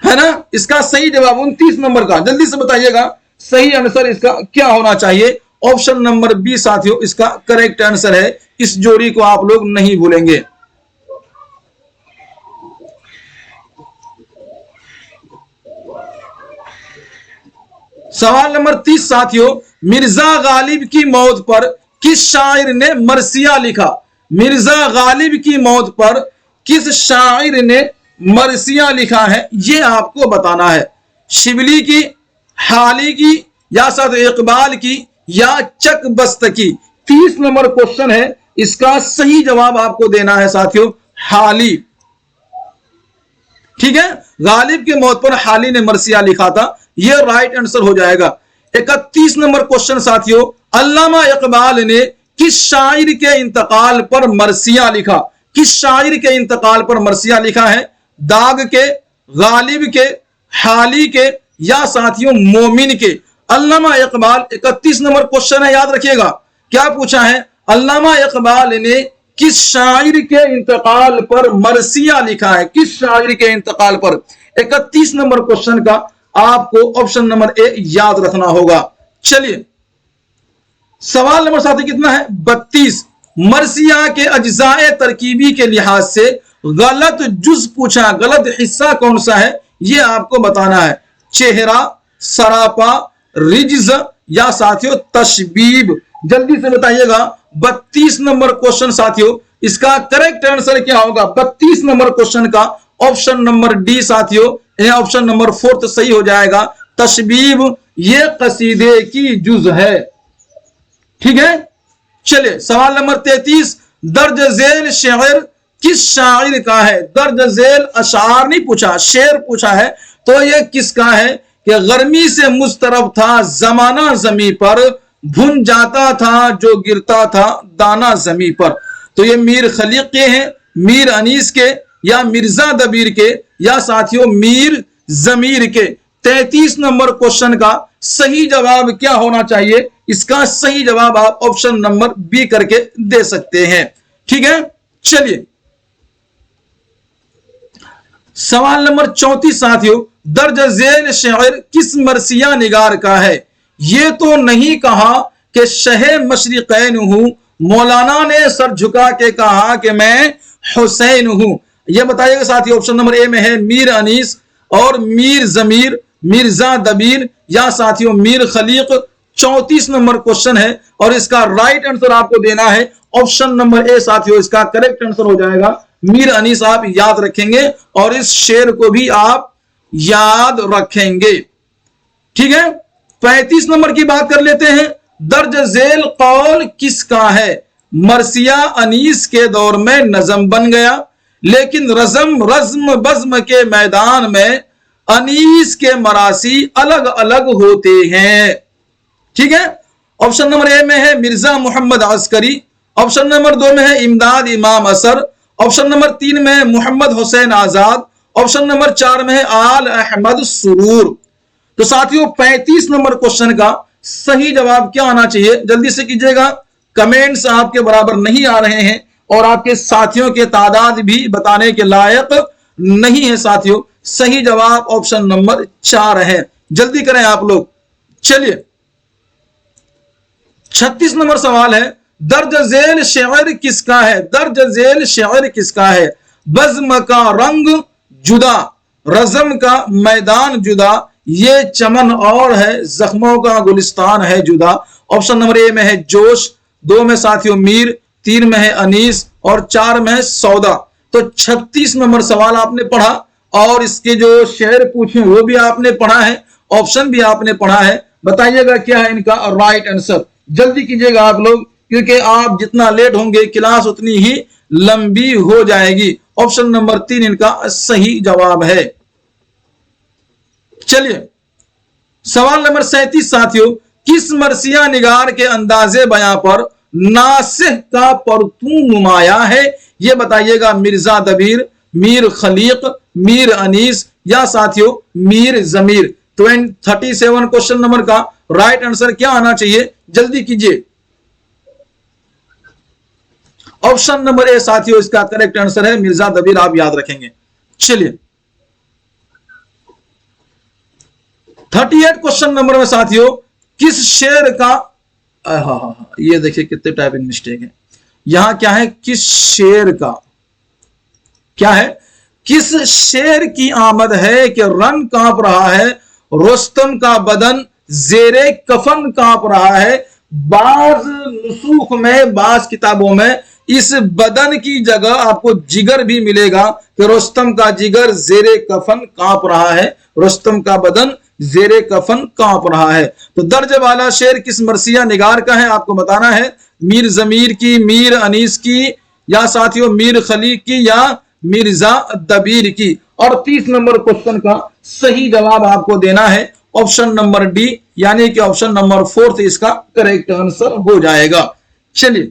ना। इसका सही जवाब 29 नंबर का जल्दी से बताइएगा, सही आंसर इसका क्या होना चाहिए। ऑप्शन नंबर बी साथियों इसका करेक्ट आंसर है। इस जोड़ी को आप लोग नहीं भूलेंगे। सवाल नंबर 30 साथियों, मिर्जा गालिब की मौत पर किस शायर ने मरसिया लिखा। मिर्जा गालिब की मौत पर किस शायर ने मरसिया लिखा है, यह आपको बताना है। शिबली की, हाली की, या साथ इकबाल की, या चकबस्त की। 30 नंबर क्वेश्चन है, इसका सही जवाब आपको देना है साथियों, हाली। ठीक है, गालिब की मौत पर हाली ने मरसिया लिखा था, यह राइट आंसर हो जाएगा। 31 नंबर क्वेश्चन साथियों, अल्लामा इकबाल ने किस शायर के इंतकाल पर मरसिया लिखा। किस शायर के इंतकाल पर मरसिया लिखा है? दाग के, गालिब के, हाली के, या साथियों मोमिन के। अल्लामा इकबाल 31 नंबर क्वेश्चन है, याद रखिएगा। क्या पूछा है? अल्लामा इकबाल ने किस शायर के इंतकाल पर मरसिया लिखा है। किस शायर के इंतकाल पर? 31 नंबर क्वेश्चन का आपको ऑप्शन नंबर ए याद रखना होगा। चलिए सवाल नंबर साथी कितना है 32। मरसिया के अज्जाए तरकीबी के लिहाज से गलत जुज पूछा, गलत हिस्सा कौन सा है ये आपको बताना है। चेहरा, सरापा, रिज्ज या साथियों तशबीब। जल्दी से बताइएगा 32 नंबर क्वेश्चन साथियों, इसका करेक्ट आंसर क्या होगा 32 नंबर क्वेश्चन का? ऑप्शन नंबर डी साथियों, ऑप्शन नंबर 4 सही हो जाएगा। तशबीब ये कसीदे की जुज है। ठीक है, चलिए सवाल नंबर 33। दर्ज झेल शेर किस शायर का है? दर्ज झेल अशार नहीं पूछा, शेर पूछा है। तो ये किसका है कि गर्मी से मुस्तरब था जमाना जमी पर, भुन जाता था जो गिरता था दाना जमी पर। तो ये मीर खलीक के हैं, मीर अनीस के, या मिर्जा दबीर के, या साथियों मीर जमीर के। 33 नंबर क्वेश्चन का सही जवाब क्या होना चाहिए? इसका सही जवाब आप ऑप्शन नंबर बी करके दे सकते हैं। ठीक है, चलिए सवाल नंबर 34 साथियों, दर्ज झेल शेर किस मरसिया निगार का है? ये तो नहीं कहा कि शहे मशरिकैन हूं, मौलाना ने सर झुका के कहा कि मैं हुसैन हूं। यह बताइएगा साथियों, ऑप्शन नंबर ए में है मीर अनीस और मीर जमीर, मिर्जा दबीर या साथियों मीर खलीक। 34 नंबर क्वेश्चन है और इसका राइट आंसर आपको देना है ऑप्शन नंबर ए साथियों, इसका करेक्ट आंसर हो जाएगा मीर अनीस। आप याद रखेंगे और इस शेर को भी आप याद रखेंगे। ठीक है, 35 नंबर की बात कर लेते हैं। दर्ज झेल कौल किसका है? मरसिया अनीस के दौर में नजम बन गया, लेकिन रज्म बज्म के मैदान में अनीस के मरासी अलग अलग होते हैं। ठीक है, ऑप्शन नंबर ए में है मिर्जा मोहम्मद अस्करी, ऑप्शन नंबर 2 में है इमदाद इमाम असर, ऑप्शन नंबर 3 में है मोहम्मद हुसैन आजाद, ऑप्शन नंबर 4 में है आल अहमद सुरूर। तो साथियों 35 नंबर क्वेश्चन का सही जवाब क्या आना चाहिए? जल्दी से कीजिएगा, कमेंट्स आपके बराबर नहीं आ रहे हैं और आपके साथियों के तादाद भी बताने के लायक नहीं है साथियों। सही जवाब ऑप्शन नंबर 4 है, जल्दी करें आप लोग। चलिए 36 नंबर सवाल है, दर्ज झेल शेर किसका है? दर्ज झेल शेर किसका है? बज्म का रंग जुदा, रज़म का मैदान जुदा, ये चमन और है जख्मों का गुलिस्तान है जुदा। ऑप्शन नंबर ए में है जोश, 2 में साथियों मीर, 3 में है अनीस और 4 में है सौदा। तो 36 नंबर सवाल आपने पढ़ा और इसके जो शेर पूछे वो भी आपने पढ़ा है, ऑप्शन भी आपने पढ़ा है। बताइएगा क्या है इनका राइट आंसर? जल्दी कीजिएगा आप लोग, क्योंकि आप जितना लेट होंगे क्लास उतनी ही लंबी हो जाएगी। ऑप्शन नंबर 3 इनका सही जवाब है। चलिए सवाल नंबर 37 साथियों, किस मरसिया निगार के अंदाजे बयां पर नासिह का परतू नुमाया है? यह बताइएगा मिर्जा दबीर, मीर खलीक, मीर अनीस या साथियों मीर जमीर। 37 क्वेश्चन नंबर का राइट आंसर क्या आना चाहिए? जल्दी कीजिए, ऑप्शन नंबर ए साथियों इसका करेक्ट आंसर है मिर्जा दबीर, आप याद रखेंगे। चलिए 38 क्वेश्चन नंबर में साथियों, किस शेर का ये देखिए कितने टाइपिंग मिस्टेक है। यहां क्या है? किस शेर का क्या है? किस शेर की आमद है कि रन कांप रहा है, रुस्तम का बदन जेरे कफन कांप रहा है। बाज नुसूख में, बाज किताबों में इस बदन की जगह आपको जिगर भी मिलेगा कि रुस्तम का जिगर जेरे कफन कांप रहा है, रुस्तम का बदन जेरे कफन कांप रहा है। तो दर्ज वाला शेर किस मरसिया निगार का है आपको बताना है। मीर जमीर की, मीर अनीस की या साथियों मीर खलीक की या मिर्जा दबीर की। और 30 नंबर क्वेश्चन का सही जवाब आपको देना है ऑप्शन नंबर डी, यानी कि ऑप्शन नंबर 4 इसका करेक्ट आंसर हो जाएगा। चलिए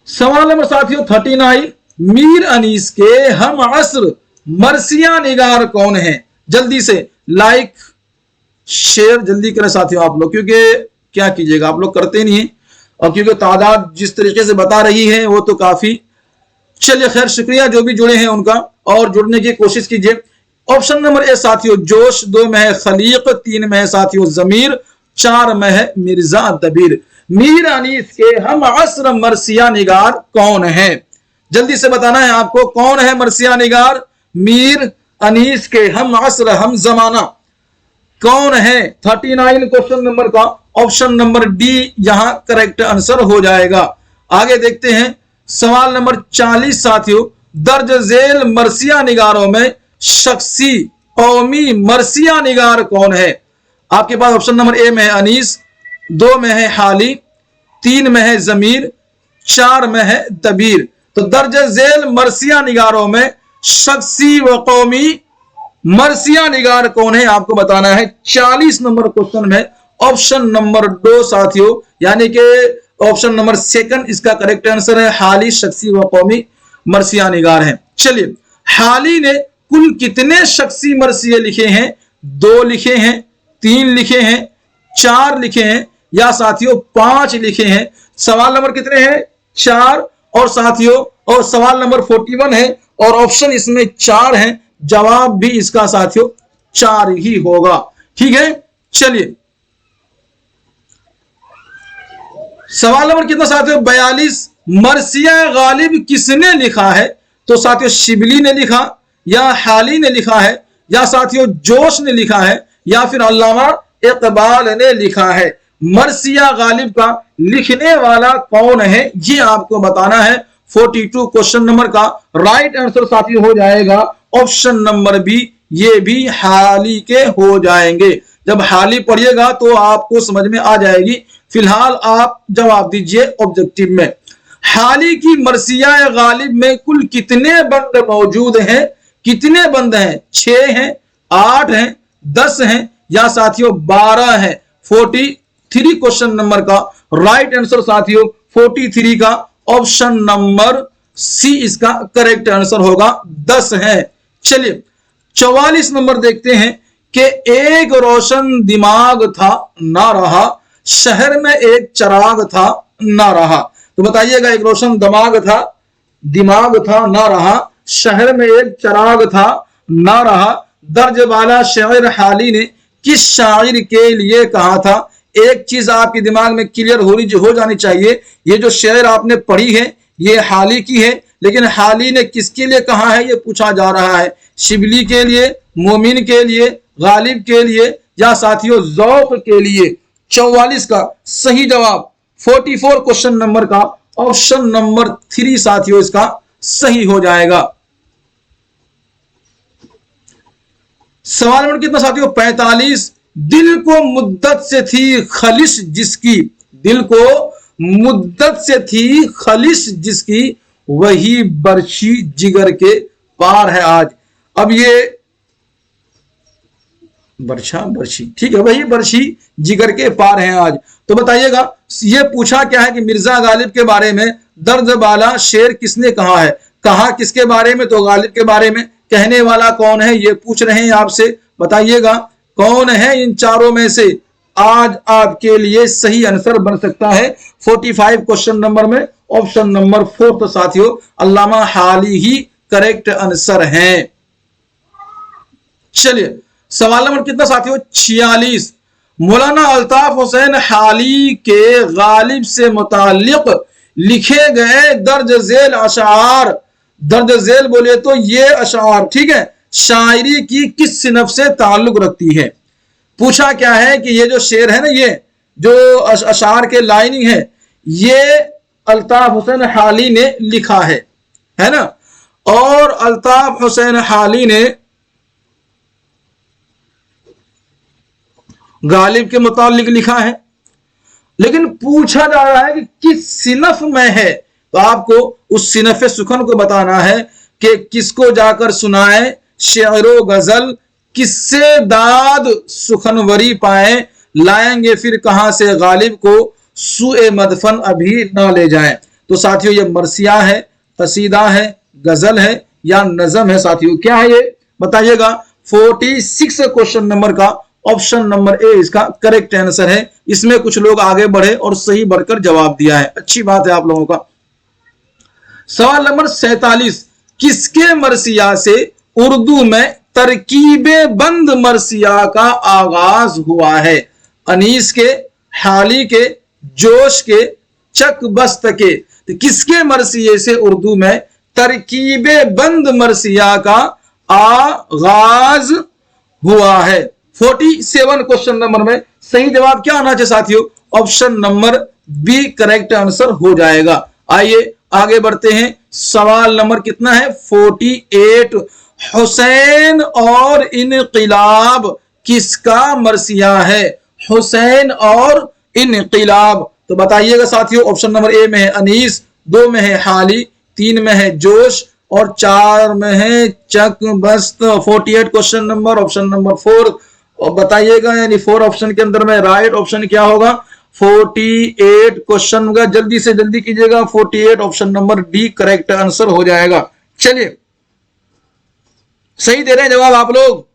सवाल नंबर साथियों 39, मीर अनीस के हम असर मरसिया निगार कौन है? जल्दी से लाइक शेयर जल्दी करें साथियों आप लोग, क्योंकि क्या कीजिएगा आप लोग करते नहीं है और क्योंकि तादाद जिस तरीके से बता रही है वो तो काफी। चलिए खैर शुक्रिया जो भी जुड़े हैं उनका, और जुड़ने की कोशिश कीजिए। ऑप्शन नंबर ए साथियों जोश, 2 में है खलीक, 3 में है साथियों जमीर, 4 में है मिर्जा दबीर। मीर अनीस के हम असर मरसिया निगार कौन है? जल्दी से बताना है आपको, कौन है मरसिया निगार? मीर अनीस के हम असर हम जमाना कौन है? 39 क्वेश्चन नंबर का ऑप्शन नंबर डी यहां करेक्ट आंसर हो जाएगा। आगे देखते हैं सवाल नंबर 40 साथियों, दर्ज झेल मरसिया निगारों में शख्सी कौमी मरसिया निगार कौन है? आपके पास ऑप्शन नंबर ए में है अनीस, 2 में है हाली, 3 में है जमीर, 4 में है दबीर। तो दर्ज झेल मरसिया निगारों में शख्सी व कौमी मरसिया निगार कौन है आपको बताना है। 40 नंबर क्वेश्चन में ऑप्शन नंबर 2 साथियों, यानी कि ऑप्शन नंबर सेकंड इसका करेक्ट आंसर है। हाली शख्सी व कौमी मरसिया निगार है। चलिए, हाली ने कुल कितने शख्सी मरसिये लिखे हैं? 2 लिखे हैं, 3 लिखे हैं, 4 लिखे हैं या साथियों 5 लिखे हैं? सवाल नंबर कितने हैं? 4। और साथियों और सवाल नंबर 41 है और ऑप्शन इसमें 4 है। जवाब भी इसका साथियों 4 ही होगा। ठीक है, चलिए सवाल नंबर कितना साथियों? 42। मरसिया गालिब किसने लिखा है? तो साथियों शिबली ने लिखा, या हाली ने लिखा है, या साथियों जोश ने लिखा है, या फिर अल्लामा इकबाल ने लिखा है। मरसिया गालिब का लिखने वाला कौन है ये आपको बताना है। 42 क्वेश्चन नंबर का राइट आंसर साथियों हो जाएगा ऑप्शन नंबर बी, ये भी हाली के हो जाएंगे। जब हाली पढ़िएगा तो आपको समझ में आ जाएगी। फिलहाल आप जवाब दीजिए ऑब्जेक्टिव में। हाली की मरसिया गालिब में कुल कितने बंद मौजूद हैं? कितने बंद हैं? 6 हैं, 8 हैं, 10 हैं या साथियों 12 हैं? 43 क्वेश्चन नंबर का राइट आंसर साथियों 43 का ऑप्शन नंबर सी इसका करेक्ट आंसर होगा, 10 है। चलिए 44 नंबर देखते हैं कि एक रोशन दिमाग था ना रहा, शहर में एक चिराग था ना रहा। तो बताइएगा, एक रोशन दिमाग था ना रहा, शहर में एक चिराग था ना रहा। दर्ज वाला शायर हाली ने किस शायर के लिए कहा था? एक चीज आपके दिमाग में क्लियर हो जानी चाहिए, ये जो शेर आपने पढ़ी है ये हाली की है, लेकिन हाली ने किसके लिए कहा है ये पूछा जा रहा है। शिबली के लिए, मोमिन के लिए, गालिब के लिए या साथियों ज़ौक़ के लिए? 44 का सही जवाब 44 क्वेश्चन नंबर का ऑप्शन नंबर 3 साथियों इसका सही हो जाएगा। सवाल नंबर कितना साथियों? 45। दिल को मुद्दत से थी खलिश जिसकी, दिल को मुद्दत से थी खलिश जिसकी, वही बर्शी जिगर के पार है आज। अब ये बर्शी, ठीक है, वही बर्शी जिगर के पार है आज। तो बताइएगा ये पूछा क्या है कि मिर्जा गालिब के बारे में दर्ज वाला शेर किसने कहा है? कहा किसके बारे में? तो गालिब के बारे में। कहने वाला कौन है ये पूछ रहे हैं आपसे, बताइएगा कौन है इन चारों में से? आज आपके लिए सही आंसर बन सकता है 45 क्वेश्चन नंबर में ऑप्शन नंबर 4 तो साथियों अल्लामा हाली ही करेक्ट आंसर है। चलिए सवाल नंबर कितना साथियों? 46। मौलाना अल्ताफ हुसैन हाली के गालिब से मुताल्लिक लिखे गए दर्ज झेल अशार, दर्ज झेल बोले तो ये अशार, ठीक है, शायरी की किस सिनफ से ताल्लुक रखती है? पूछा क्या है कि ये जो शेर है ना, ये जो अशार के लाइनिंग है ये अल्ताफ हुसैन हाली ने लिखा है ना, और अल्ताफ हुसैन हाली ने गालिब के मुतालिक लिखा है, लेकिन पूछा जा रहा है कि किस सिनफ में है। तो आपको उस सिनफ सुखन को बताना है कि किसको जाकर सुनाए शेरो गजल, किससे दाद सुखनवरी पाए, लाएंगे फिर कहां से गालिब को, सुए मदफन अभी ना ले जाएं। तो साथियों ये मरसिया है, कसीदा है, गजल है या नज़म है? साथियों क्या है ये बताइएगा। 46 क्वेश्चन नंबर का ऑप्शन नंबर ए इसका करेक्ट आंसर है। इसमें कुछ लोग आगे बढ़े और सही बढ़कर जवाब दिया है, अच्छी बात है आप लोगों का। सवाल नंबर 47। किसके मरसिया से उर्दू में तरकीबे बंद मरसिया का आगाज हुआ है? अनीस के, हाली के, जोश के, चक बस्त के। तो किसके मरसिये से उर्दू में तरकीब बंद मरसिया का आगाज हुआ है। 47 क्वेश्चन नंबर में सही जवाब क्या आना चाहिए साथियों? Option number B correct answer हो जाएगा। आइए आगे बढ़ते हैं। सवाल नंबर कितना है? 48। हुसैन और इनकिलाब किसका मरसिया है? हुसैन और इनकिलाब। तो बताइएगा साथियों। ऑप्शन नंबर ए में है अनीस, 2 में है हाली, 3 में है जोश और 4 में है चक बस्त। 48 क्वेश्चन नंबर ऑप्शन नंबर 4 और बताइएगा, यानी 4 ऑप्शन के अंदर में राइट ऑप्शन क्या होगा? 48 क्वेश्चन होगा। जल्दी से जल्दी कीजिएगा। 48 option number D correct answer हो जाएगा। चलिए, सही दे रहे हैं जवाब आप लोग?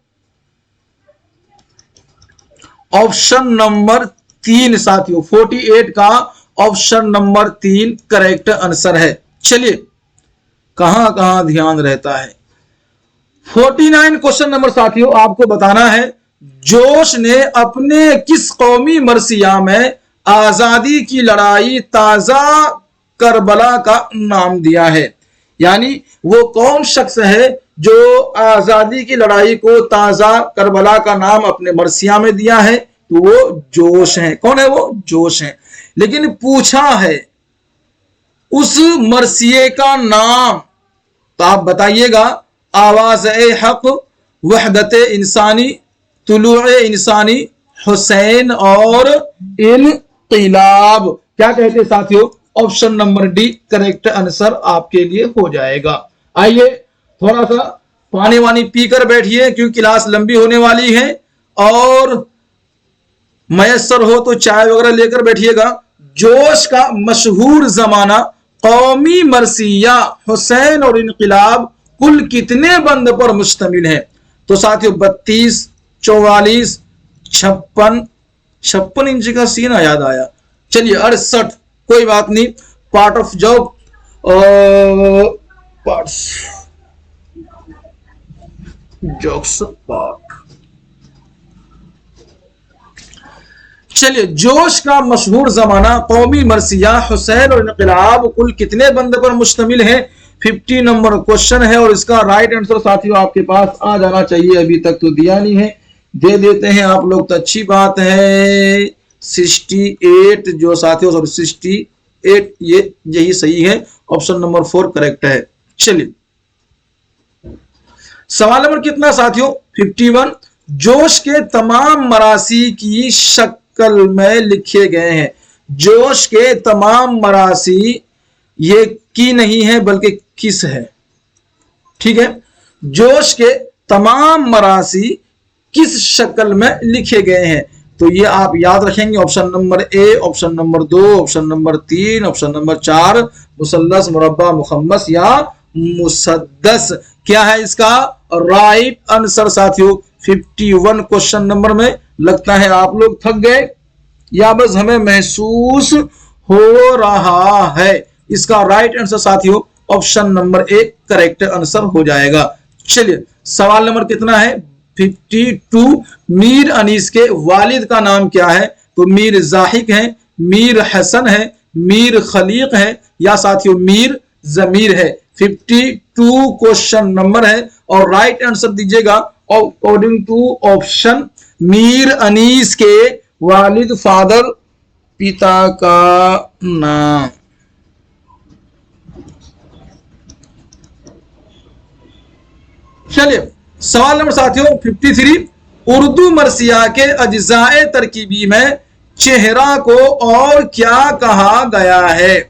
ऑप्शन नंबर 3 साथियों, 48 का ऑप्शन नंबर 3 करेक्ट आंसर है। चलिए, कहां कहां ध्यान रहता है। 49 क्वेश्चन नंबर साथियों, आपको बताना है जोश ने अपने किस कौमी मरसिया में आजादी की लड़ाई ताजा करबला का नाम दिया है? यानी वो कौन शख्स है जो आजादी की लड़ाई को ताजा करबला का नाम अपने मरसिया में दिया है? तो वो जोश है। कौन है वो? जोश है। लेकिन पूछा है उस मरसिये का नाम, तो आप बताइएगा। आवाज ए हक, वहदत इंसानी, तुलुए इंसानी, हुसैन और इनकिलाब। क्या कहते हैं साथियों? Option number D correct answer आपके लिए हो जाएगा। आइए थोड़ा सा पानी वानी पीकर बैठिए, क्योंकि क्लास लंबी होने वाली है, और मयसर हो तो चाय वगैरह लेकर बैठिएगा। जोश का मशहूर जमाना कौमी मरसिया हुसैन और इनकिलाब कुल कितने बंद पर मुश्तमिल है? तो साथियों 32, 44, 56 इंच का सीना याद आया। चलिए 68, कोई बात नहीं, part of job jokes part. चलिए, जोश का मशहूर जमाना कौमी मरसिया हुसैन और इनकिलाब कुल कितने बंद पर मुश्तमिल है? 50 नंबर क्वेश्चन है और इसका राइट आंसर साथियों आपके पास आ जाना चाहिए। अभी तक तो दिया नहीं है, दे देते हैं आप लोग तो अच्छी बात है। 68 जो साथियों, सॉरी 68, ये यही सही है। ऑप्शन नंबर 4 करेक्ट है। चलिए, सवाल नंबर कितना साथियों? 51। जोश के तमाम मरासी की शक्ल में लिखे गए हैं। जोश के तमाम मरासी, ये की नहीं है बल्कि किस है। ठीक है, जोश के तमाम मरासी किस शक्ल में लिखे गए हैं? तो ये आप याद रखेंगे। Option number A, option number 2, option number 3, option number 4, मुसल्लस, मुरब्बा, मुखम्मस या मुसद्दस। क्या है इसका राइट आंसर साथियों? 51 क्वेश्चन नंबर में। लगता है आप लोग थक गए, या बस हमें महसूस हो रहा है? इसका राइट आंसर साथियों ऑप्शन नंबर 1 करेक्ट आंसर हो जाएगा। चलिए, सवाल नंबर कितना है? 52। मीर अनीस के वालिद का नाम क्या है? तो मीर जाहिक है, मीर हसन है, मीर खलीक है, या साथियों मीर जमीर है। 52 क्वेश्चन नंबर है और राइट आंसर दीजिएगा according to option. Mir Anees के वालिद, फादर, पिता का नाम। चलिए, सवाल नंबर साथियों 53। उर्दू मरसिया के अज्जाए तरकीबी में चेहरा को और क्या कहा गया है?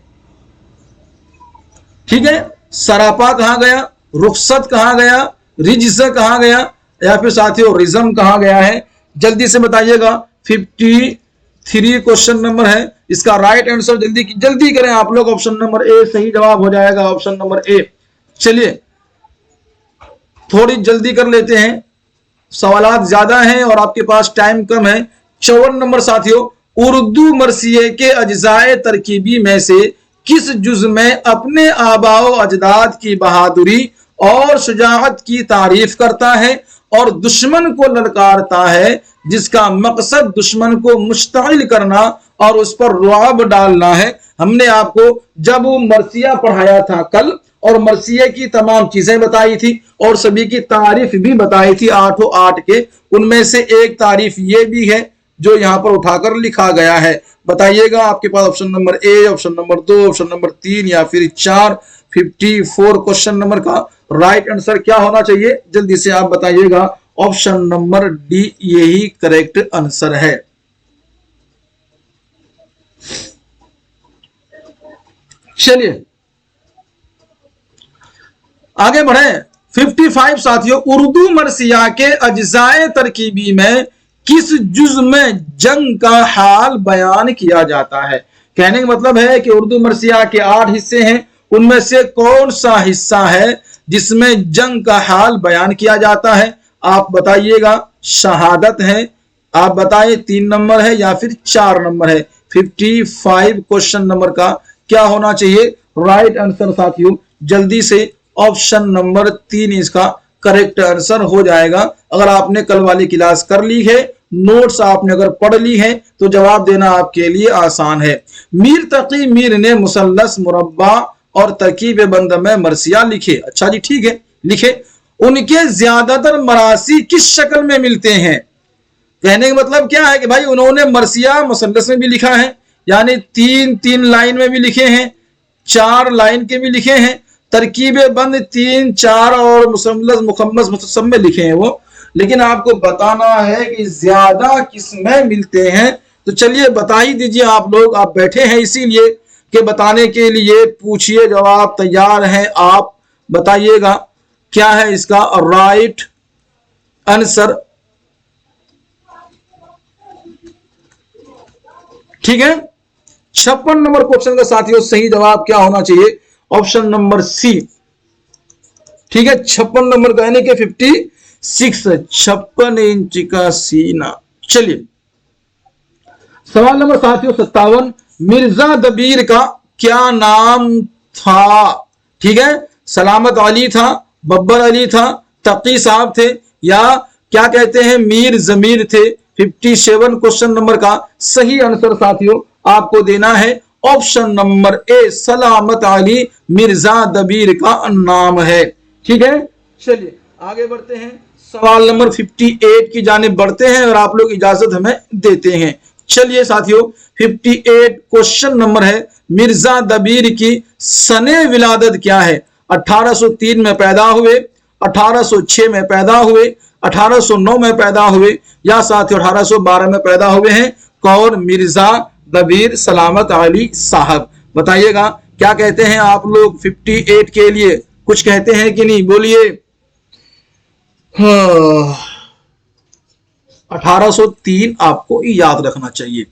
ठीक है, सरापा कहा गया, रुखसत कहा गया, रिज्स कहा गया, या फिर साथियों रिज्म कहा गया है? जल्दी से बताइएगा। 53 क्वेश्चन नंबर है। इसका राइट आंसर जल्दी करें आप लोग। ऑप्शन नंबर ए सही जवाब हो जाएगा। ऑप्शन नंबर ए। चलिए, थोड़ी जल्दी कर लेते हैं, सवालात ज्यादा हैं और आपके पास टाइम कम है। 54 नंबर साथियों, उर्दू मरसिये के अज्जाए तरकीबी में से किस जुज में अपने आबाओ अजदाद की बहादुरी और शुजाअत की तारीफ करता है और दुश्मन को ललकारता है जिसका मकसद दुश्मन को मुश्ताइल करना और उस पर रुआब डालना है। हमने आपको जब मरसिया पढ़ाया था कल और मरसिया की तमाम चीजें बताई थी और सभी की तारीफ भी बताई थी 8 के, उनमें से एक तारीफ ये भी है जो यहाँ पर उठाकर लिखा गया है। बताइएगा आपके पास option number A, option number 2, option number 3 या फिर 4 54 क्वेश्चन नंबर का राइट आंसर क्या होना चाहिए? जल्दी से आप बताइएगा। ऑप्शन नंबर डी यही करेक्ट आंसर है। चलिए आगे बढ़े। 55 साथियों, उर्दू मरसिया के अज्जाए तरकीबी में किस जुज में जंग का हाल बयान किया जाता है? कहने का मतलब है कि उर्दू मरसिया के 8 हिस्से हैं, उनमें से कौन सा हिस्सा है जिसमें जंग का हाल बयान किया जाता है? आप बताइएगा। शहादत है, आप बताएं 3 नंबर है या फिर 4 नंबर है। 55 क्वेश्चन नंबर का क्या होना चाहिए राइट आंसर साथियों? जल्दी से ऑप्शन नंबर 3 इसका करेक्ट आंसर हो जाएगा। अगर आपने कल वाली क्लास कर ली है, नोट्स आपने अगर पढ़ ली है तो जवाब देना आपके लिए आसान है। मीर तकी मीर ने मुसल्लस, मुरब्बा और तरकीब बंद में मरसिया लिखे। अच्छा जी, ठीक है, लिखे। उनके ज्यादातर मरासी किस शक्ल में मिलते हैं? कहने का मतलब क्या है कि भाई उन्होंने मरसिया मुसल्लस में भी लिखा है, यानी 3-3 लाइन में भी लिखे हैं, 4 लाइन के भी लिखे हैं, तरकीब बंद 3, 4 और मुसल्लस, मुखम्मस सब में लिखे हैं वो। लेकिन आपको बताना है कि ज्यादा किस में मिलते हैं। तो चलिए बता ही दीजिए आप लोग, आप बैठे हैं इसीलिए कि बताने के लिए। पूछिए, जवाब तैयार है, आप बताइएगा क्या है इसका राइट आंसर। ठीक है, 56 नंबर क्वेश्चन का साथियों सही जवाब क्या होना चाहिए? Option number C. ठीक है, 56 नंबर का यानी कि 56 इंच का सीना। चलिए सवाल नंबर साथियों 57, मिर्जा दबीर का क्या नाम था? ठीक है, सलामत अली था, बब्बर अली था, तकी साहब थे, या क्या कहते हैं मीर जमीर थे? 57 क्वेश्चन नंबर का सही आंसर साथियों आपको देना है ऑप्शन नंबर ए, सलामत अली मिर्जा दबीर का नाम है। ठीक है, चलिए आगे बढ़ते हैं, सवाल नंबर 58 की जानिब बढ़ते हैं और आप लोग इजाजत हमें देते हैं। चलिए साथियों 58 क्वेश्चन नंबर है, मिर्जा दबीर की सने विलादत क्या है? 1803 में पैदा हुए, 1806 में पैदा हुए, 1809 में पैदा हुए, या साथियों 1812 में पैदा हुए हैं? कौन? मिर्जा दबीर सलामत अली साहब। बताइएगा क्या कहते हैं आप लोग 58 के लिए? कुछ कहते हैं कि नहीं? बोलिए। 1803 आपको याद रखना चाहिए।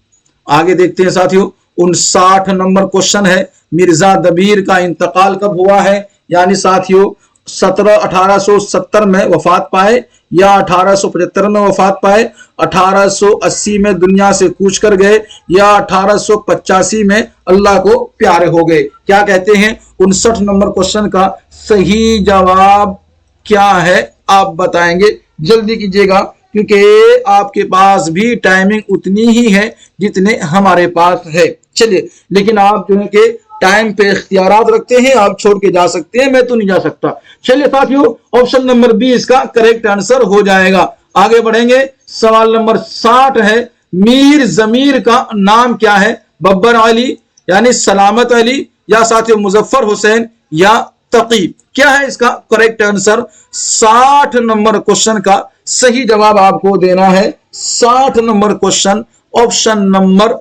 आगे देखते हैं साथियों 59 नंबर क्वेश्चन है, मिर्जा दबीर का इंतकाल कब हुआ है? यानी साथियों 1870 में वफात पाए या 1875 में वफात पाए, 1880 में दुनिया से कूच कर गए, या 1885 में अल्लाह को प्यारे हो गए। क्या कहते हैं? 59 नंबर क्वेश्चन का सही जवाब क्या है आप बताएंगे? जल्दी कीजिएगा क्योंकि आपके पास भी टाइमिंग उतनी ही है जितने हमारे पास है। चलिए, लेकिन आप जो है कि टाइम पे इख्तियारात रखते हैं, आप छोड़ के जा सकते हैं, मैं तो नहीं जा सकता। चलिए साथियों ऑप्शन नंबर बी इसका करेक्ट आंसर हो जाएगा। आगे बढ़ेंगे, सवाल नंबर 60 है, मीर जमीर का नाम क्या है? बब्बर अली यानी सलामत अली, या साथियों मुजफ्फर हुसैन, या तकी? क्या है इसका करेक्ट आंसर? 60 नंबर क्वेश्चन का सही जवाब आपको देना है। 60 नंबर क्वेश्चन ऑप्शन नंबर,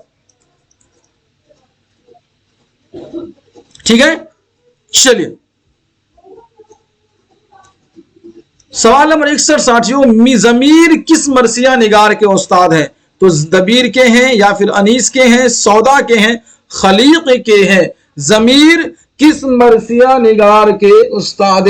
ठीक है। चलिए सवाल नंबर 61 साथियों, जमीर किस मरसिया निगार के उस्ताद हैं? तो दबीर के हैं, या फिर अनीस के हैं, सौदा के हैं, खलीक के हैं? जमीर किस मरसिया निगार के उस्ताद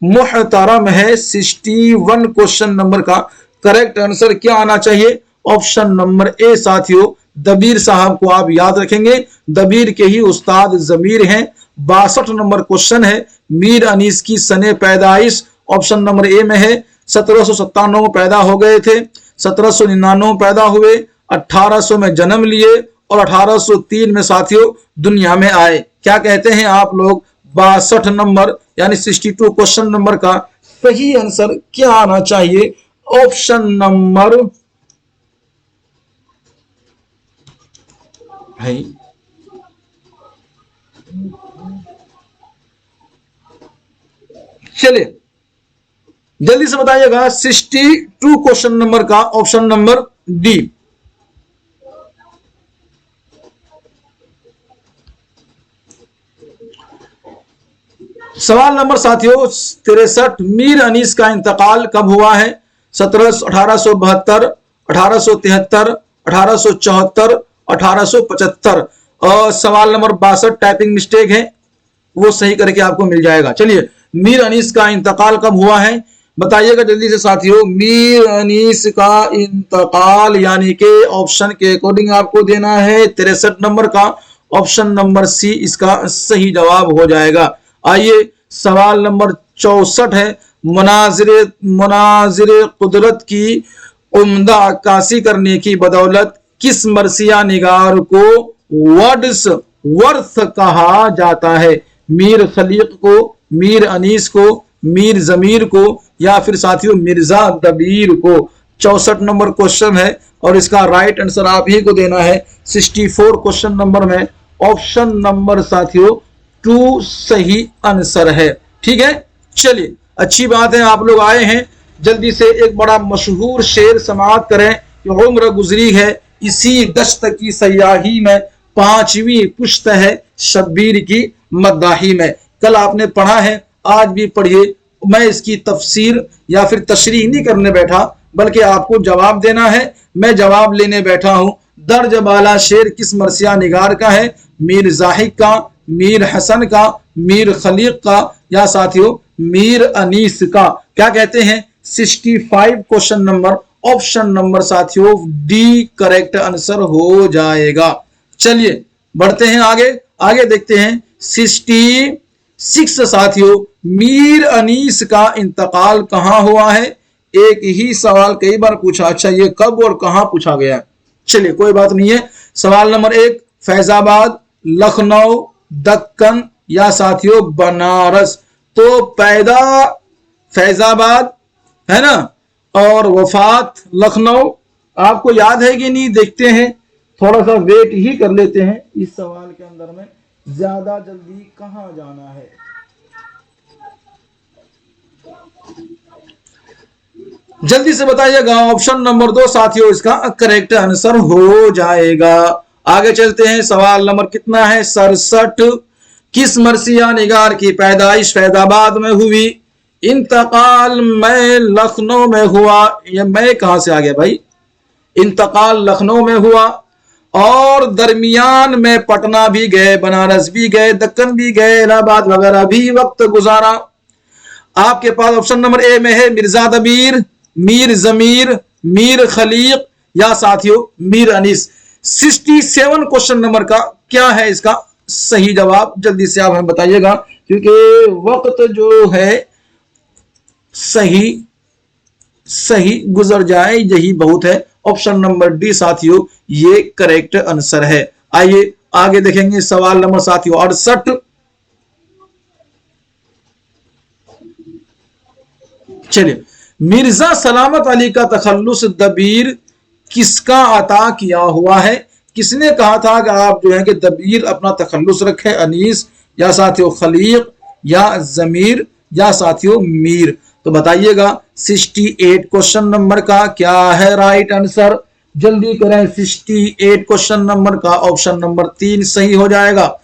मुहतरम है? 61 क्वेश्चन नंबर का करेक्ट आंसर क्या आना चाहिए? ऑप्शन नंबर ए साथियों, दबीर साहब को आप याद रखेंगे, दबीर के ही उस्ताद जमीर हैं। 62 नंबर क्वेश्चन है, मीर अनीस की सने पैदाइश ऑप्शन नंबर ए में है, 1797 में पैदा हो गए थे, 1799 पैदा हुए, 1800 में जन्म लिए और 1803 में साथियों दुनिया में आए। क्या कहते हैं आप लोग? 62 नंबर यानी 62 क्वेश्चन नंबर का सही आंसर क्या आना चाहिए? ऑप्शन नंबर है, चलिए जल्दी से बताइएगा। 62 क्वेश्चन नंबर का ऑप्शन नंबर डी। सवाल नंबर साथियों 63, मीर अनीस का इंतकाल कब हुआ है? 1872, 1873, 1874, 1875। और सवाल नंबर 62 टाइपिंग मिस्टेक है, वो सही करके आपको मिल जाएगा। चलिए, मीर अनीस का इंतकाल कब हुआ है बताइएगा जल्दी से साथियों। मीर अनीस का इंतकाल यानी के ऑप्शन के अकॉर्डिंग आपको देना है 63 नंबर का। ऑप्शन नंबर सी इसका सही जवाब हो जाएगा। आइए सवाल नंबर 64 है, मुनाजिर कुदरत की उम्दा अक्कासी करने की बदौलत किस मरसिया निगार को वर्ड्सवर्थ कहा जाता है? मीर खलीक को, मीर अनीस को, मीर जमीर को, या फिर साथियों मिर्जा दबीर को? 64 नंबर क्वेश्चन है और इसका राइट आंसर आप ही को देना है। 64 क्वेश्चन नंबर में ऑप्शन नंबर साथियों 2 सही आंसर है। ठीक है, चलिए अच्छी बात है आप लोग आए हैं। जल्दी से एक बड़ा मशहूर शेर समाप्त करें कि उम्र गुजरी है इसी दश्त की सयाही में, 5वीं पुश्त है शब्बीर की मद्दाही में। कल आपने पढ़ा है, आज भी पढ़िए। मैं इसकी तफसीर या फिर तशरीह नहीं करने बैठा, बल्कि आपको जवाब देना है। मैं जवाब लेने बैठा हूं। दर्ज बाला शेर किस मरसिया निगार का है? मीर जाहिद का, मीर हसन का, मीर खलीक का, या साथियों मीर अनीस का? क्या कहते हैं? 65 क्वेश्चन नंबर ऑप्शन नंबर साथियों डी करेक्ट आंसर हो जाएगा। चलिए बढ़ते हैं आगे। आगे देखते हैं 66 साथियों, मीर अनीस का इंतकाल कहां हुआ है? एक ही सवाल कई बार पूछा। अच्छा, ये कब और कहां पूछा गया? चलिए कोई बात नहीं है। सवाल नंबर 1 फैजाबाद, लखनऊ, दक्कन, या साथियों बनारस? तो पैदा फैजाबाद है ना, और वफात लखनऊ। आपको याद है कि नहीं? देखते हैं, थोड़ा सा वेट ही कर लेते हैं। इस सवाल के अंदर में ज्यादा जल्दी कहां जाना है? जल्दी से बताइएगा। ऑप्शन नंबर 2 साथियों इसका करेक्ट आंसर हो जाएगा। आगे चलते हैं। सवाल नंबर कितना है? 67, किस मरसिया निगार की पैदाइश फैजाबाद में हुई? इंतकाल में लखनऊ में हुआ। ये मैं कहां से आ गया भाई? इंतकाल लखनऊ में हुआ और दरमियान में पटना भी गए, बनारस भी गए, दक्कन भी गए, इलाहाबाद वगैरह भी वक्त गुजारा। आपके पास ऑप्शन नंबर ए में है मिर्जा दबीर, मीर जमीर, मीर खलीक, या साथियों मीर अनीस। 67 क्वेश्चन नंबर का क्या है इसका सही जवाब? जल्दी से आप हमें बताइएगा, क्योंकि वक्त जो है सही गुजर जाए यही बहुत है। ऑप्शन नंबर डी साथियों ये करेक्ट आंसर है। आइए आगे देखेंगे। सवाल नंबर साथियों 68, चलिए, मिर्जा सलामत अली का तखल्लुस दबीर किसका अता किया हुआ है? किसने कहा था कि आप जो है कि दबीर अपना तखल्लुस रखें? अनीस, या साथियों खलीक, या जमीर, या साथियों मीर? तो बताइएगा 68 क्वेश्चन नंबर का क्या है राइट आंसर? जल्दी करें। 68 क्वेश्चन नंबर का ऑप्शन नंबर 3 सही हो जाएगा।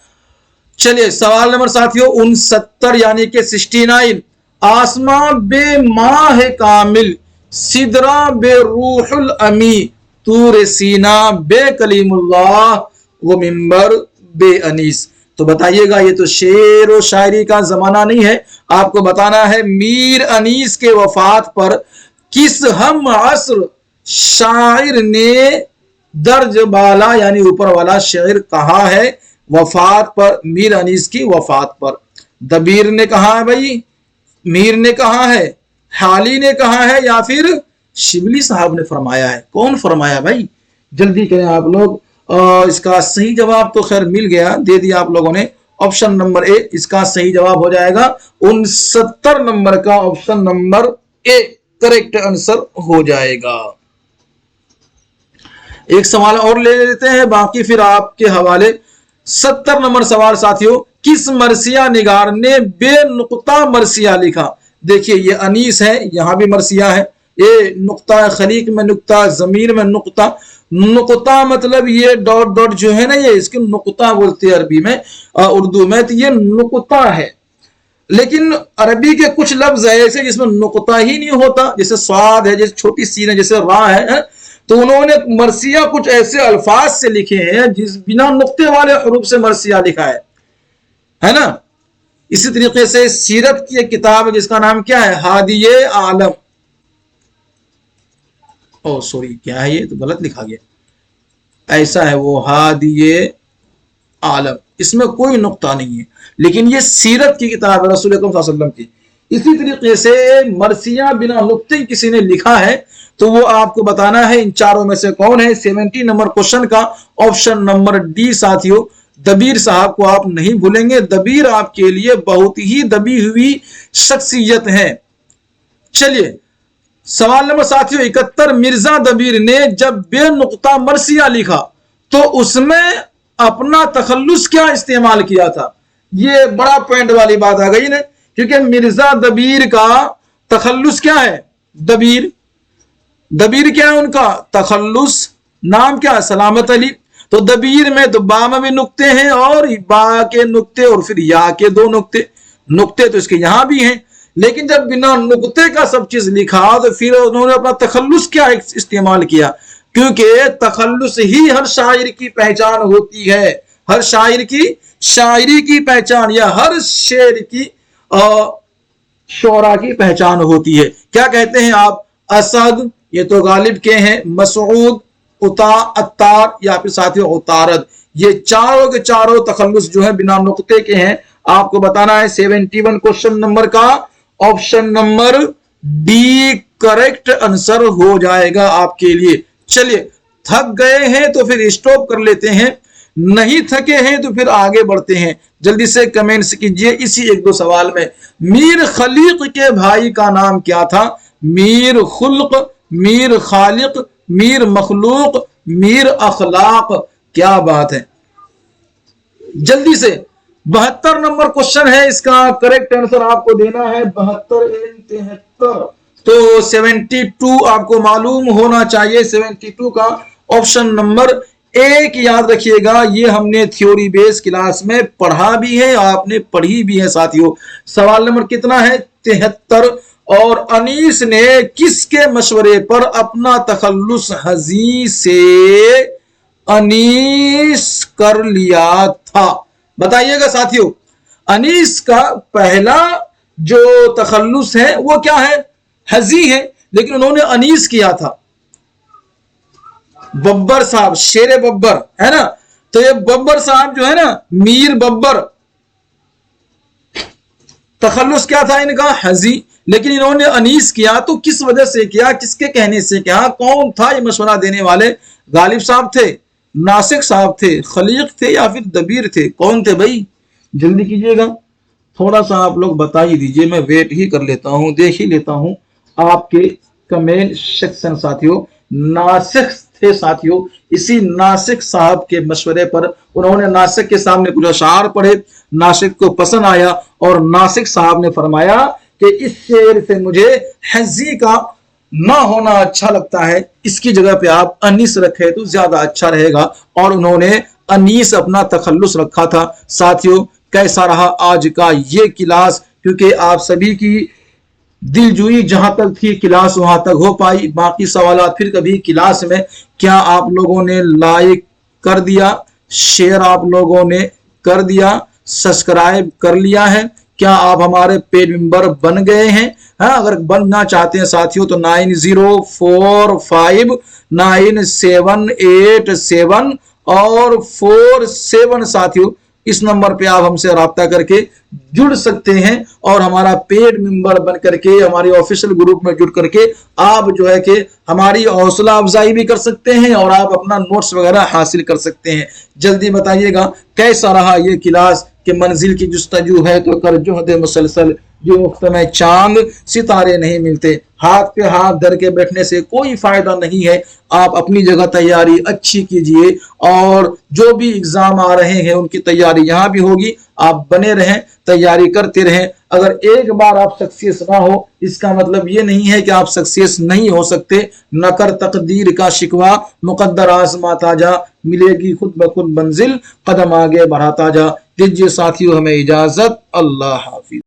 चलिए सवाल नंबर साथियों 69 यानी कि 69, आसमा बे माह कामिल, सिदरा बे रूहुल अमी, तूर सीना बे कलीमुल्लाह, वो मिंबर बे अनीस। तो बताइएगा, ये तो शेर और शायरी का जमाना नहीं है। आपको बताना है मीर अनीस के वफात पर किस हम असर शायर ने दर्ज बाला यानी ऊपर वाला शेर कहा है वफात पर? मीर अनीस की वफात पर दबीर ने कहा है भाई, मीर ने कहा है, हाली ने कहा है, या फिर शिबली साहब ने फरमाया है। कौन फरमाया भाई, जल्दी करें आप लोग। इसका सही जवाब तो खैर मिल गया, दे दिया आप लोगों ने। ऑप्शन नंबर ए इसका सही जवाब हो जाएगा। 69 नंबर का option number A correct answer हो जाएगा। एक सवाल और ले लेते हैं, बाकी फिर आपके हवाले। 70 नंबर सवाल साथियों, किस मरसिया निगार ने बेनुक्ता मरसिया लिखा? देखिए ये अनीस है, यहां भी मरसिया है, ये नुक्ता खलीक में नुक्ता, जमीर में नुक्ता। नुक्ता मतलब ये डॉट डॉट जो है ना, ये इसके नुक्ता बोलते हैं अरबी में, उर्दू में, तो ये नुक्ता है। लेकिन अरबी के कुछ लफ्ज है ऐसे जिसमें नुक्ता ही नहीं होता, जैसे स्वाद है, जैसे छोटी सीन है, जैसे रा है। तो उन्होंने मरसिया कुछ ऐसे अल्फाज से लिखे हैं जिस बिना नुक्ते वाले रूप से मरसिया लिखा है ना। इसी तरीके से सीरत की एक किताब है जिसका नाम क्या है, हादिये आलम। ओ सॉरी, क्या है ये, तो गलत लिखा गया, ऐसा है वो हादिये आलम, इसमें कोई नुक्ता नहीं है, लेकिन ये सीरत की किताब है रसूल अकरम सल्लल्लाहु अलैहि वसल्लम की। इसी तरीके से मरसिया बिना नुक्ते किसी ने लिखा है तो वो आपको बताना है इन चारों में से कौन है। 70 नंबर क्वेश्चन का ऑप्शन नंबर डी साथियों, दबीर साहब को आप नहीं भूलेंगे। दबीर आपके लिए बहुत ही दबी हुई शख्सियत है। चलिए सवाल नंबर साथियों 71, मिर्जा दबीर ने जब बेनुक्ता मरसिया लिखा तो उसमें अपना तखल्लुस क्या इस्तेमाल किया था? ये बड़ा पॉइंट वाली बात आ गई ना, क्योंकि मिर्जा दबीर का तखल्लुस क्या है? दबीर। दबीर क्या है उनका तखल्लुस? नाम क्या है? सलामत अली। तो दबीर में तो बा में भी नुक्ते हैं और बा के नुक्ते और फिर या के 2 नुक्ते। नुक्ते तो इसके यहां भी हैं, लेकिन जब बिना नुक्ते का सब चीज लिखा तो फिर उन्होंने अपना तखल्लुस क्या इस्तेमाल किया, क्योंकि तखल्लुस ही हर शायर की पहचान होती है। हर शायर की शायरी की पहचान या हर शेर की शोरा की पहचान होती है। क्या कहते हैं आप? असद, ये तो गालिब के हैं, मसूद, अत्तार या फिर साथियों उतारद, ये चारों के चारों तखल्लुस जो है बिना नुक्ते के हैं। आपको बताना है 71 क्वेश्चन नंबर का option number D correct answer हो जाएगा आपके लिए। चलिए थक गए हैं तो फिर स्टॉप कर लेते हैं, नहीं थके हैं तो फिर आगे बढ़ते हैं। जल्दी से कमेंट्स कीजिए इसी 1-2 सवाल में। मीर खलीक के भाई का नाम क्या था? मीर खुल्क, मीर खालिक, मीर मखलूक, मीर अखलाक। क्या बात है, जल्दी से 72 नंबर क्वेश्चन है, इसका करेक्ट आंसर आपको देना है 72 तो 72 आपको मालूम होना चाहिए। 72 का ऑप्शन नंबर 1 याद रखिएगा। ये हमने थ्योरी बेस क्लास में पढ़ा भी है, आपने पढ़ी भी है साथियों। सवाल नंबर कितना है? 73। और अनीस ने किसके मशवरे पर अपना तखल्लुस हजी से अनीस कर लिया था? बताइएगा साथियों। अनीस का पहला जो तखल्लुस है वो क्या है? हजी है, लेकिन उन्होंने अनीस किया था। बब्बर साहब, शेर बब्बर है ना, तो ये बब्बर साहब जो है ना, मीर बब्बर, तखल्लुस क्या था इनका? हजी, लेकिन इन्होंने अनीस किया। तो किस वजह से किया, किसके कहने से किया, कौन था ये मशवरा देने वाले? गालिब साहब थे, नासिक साहब थे, खलीक थे या फिर दबीर थे? कौन थे भाई? जल्दी कीजिएगा, थोड़ा सा आप लोग बता ही दीजिए, मैं वेट ही कर लेता हूं, देख ही लेता हूं आपके कमेंट सेक्शन साथियों। नासिक थे साथियों। इसी नासिक साहब के मशवरे पर उन्होंने नासिक के सामने कुछ अशार पढ़े, नासिक को पसंद आया और नासिक साहब ने फरमाया कि इस शेर से मुझे हजी का ना होना अच्छा लगता है, इसकी जगह पे आप अनीस रखे तो ज्यादा अच्छा रहेगा। और उन्होंने अनीस अपना तखल्लुस रखा था। साथियों कैसा रहा आज का ये क्लास? क्योंकि आप सभी की दिलजुई जहां तक थी क्लास वहां तक हो पाई। बाकी सवालात फिर कभी क्लास में। क्या आप लोगों ने लाइक कर दिया, शेयर आप लोगों ने कर दिया, सब्सक्राइब कर लिया है? क्या आप हमारे पेड मेंबर बन गए हैं? हाँ, अगर बनना चाहते हैं साथियों तो 90459787 और 47 साथियों इस नंबर पे आप हमसे रब्ता करके जुड़ सकते हैं और हमारा पेड मेंबर बन करके हमारे ऑफिशियल ग्रुप में जुड़ करके आप जो है कि हमारी हौसला अफजाई भी कर सकते हैं और आप अपना नोट्स वगैरह हासिल कर सकते हैं। जल्दी बताइएगा कैसा रहा ये क्लास कि मंजिल की जुस्तजू है तो कर जुहद मुसलसल, जो वक्त में चांद सितारे नहीं मिलते। हाथ पे हाथ धर के बैठने से कोई फायदा नहीं है। आप अपनी जगह तैयारी अच्छी कीजिए और जो भी एग्जाम आ रहे हैं उनकी तैयारी यहाँ भी होगी। आप बने रहें, तैयारी करते रहें। अगर एक बार आप सक्सेस ना हो इसका मतलब ये नहीं है कि आप सक्सेस नहीं हो सकते। न कर तकदीर का शिकवा, मुकद्दर आजमाता जा, मिलेगी खुद ब खुद मंजिल, कदम आगे बढ़ाता जा। दीजिए साथियों हमें इजाजत। अल्लाह हाफिज।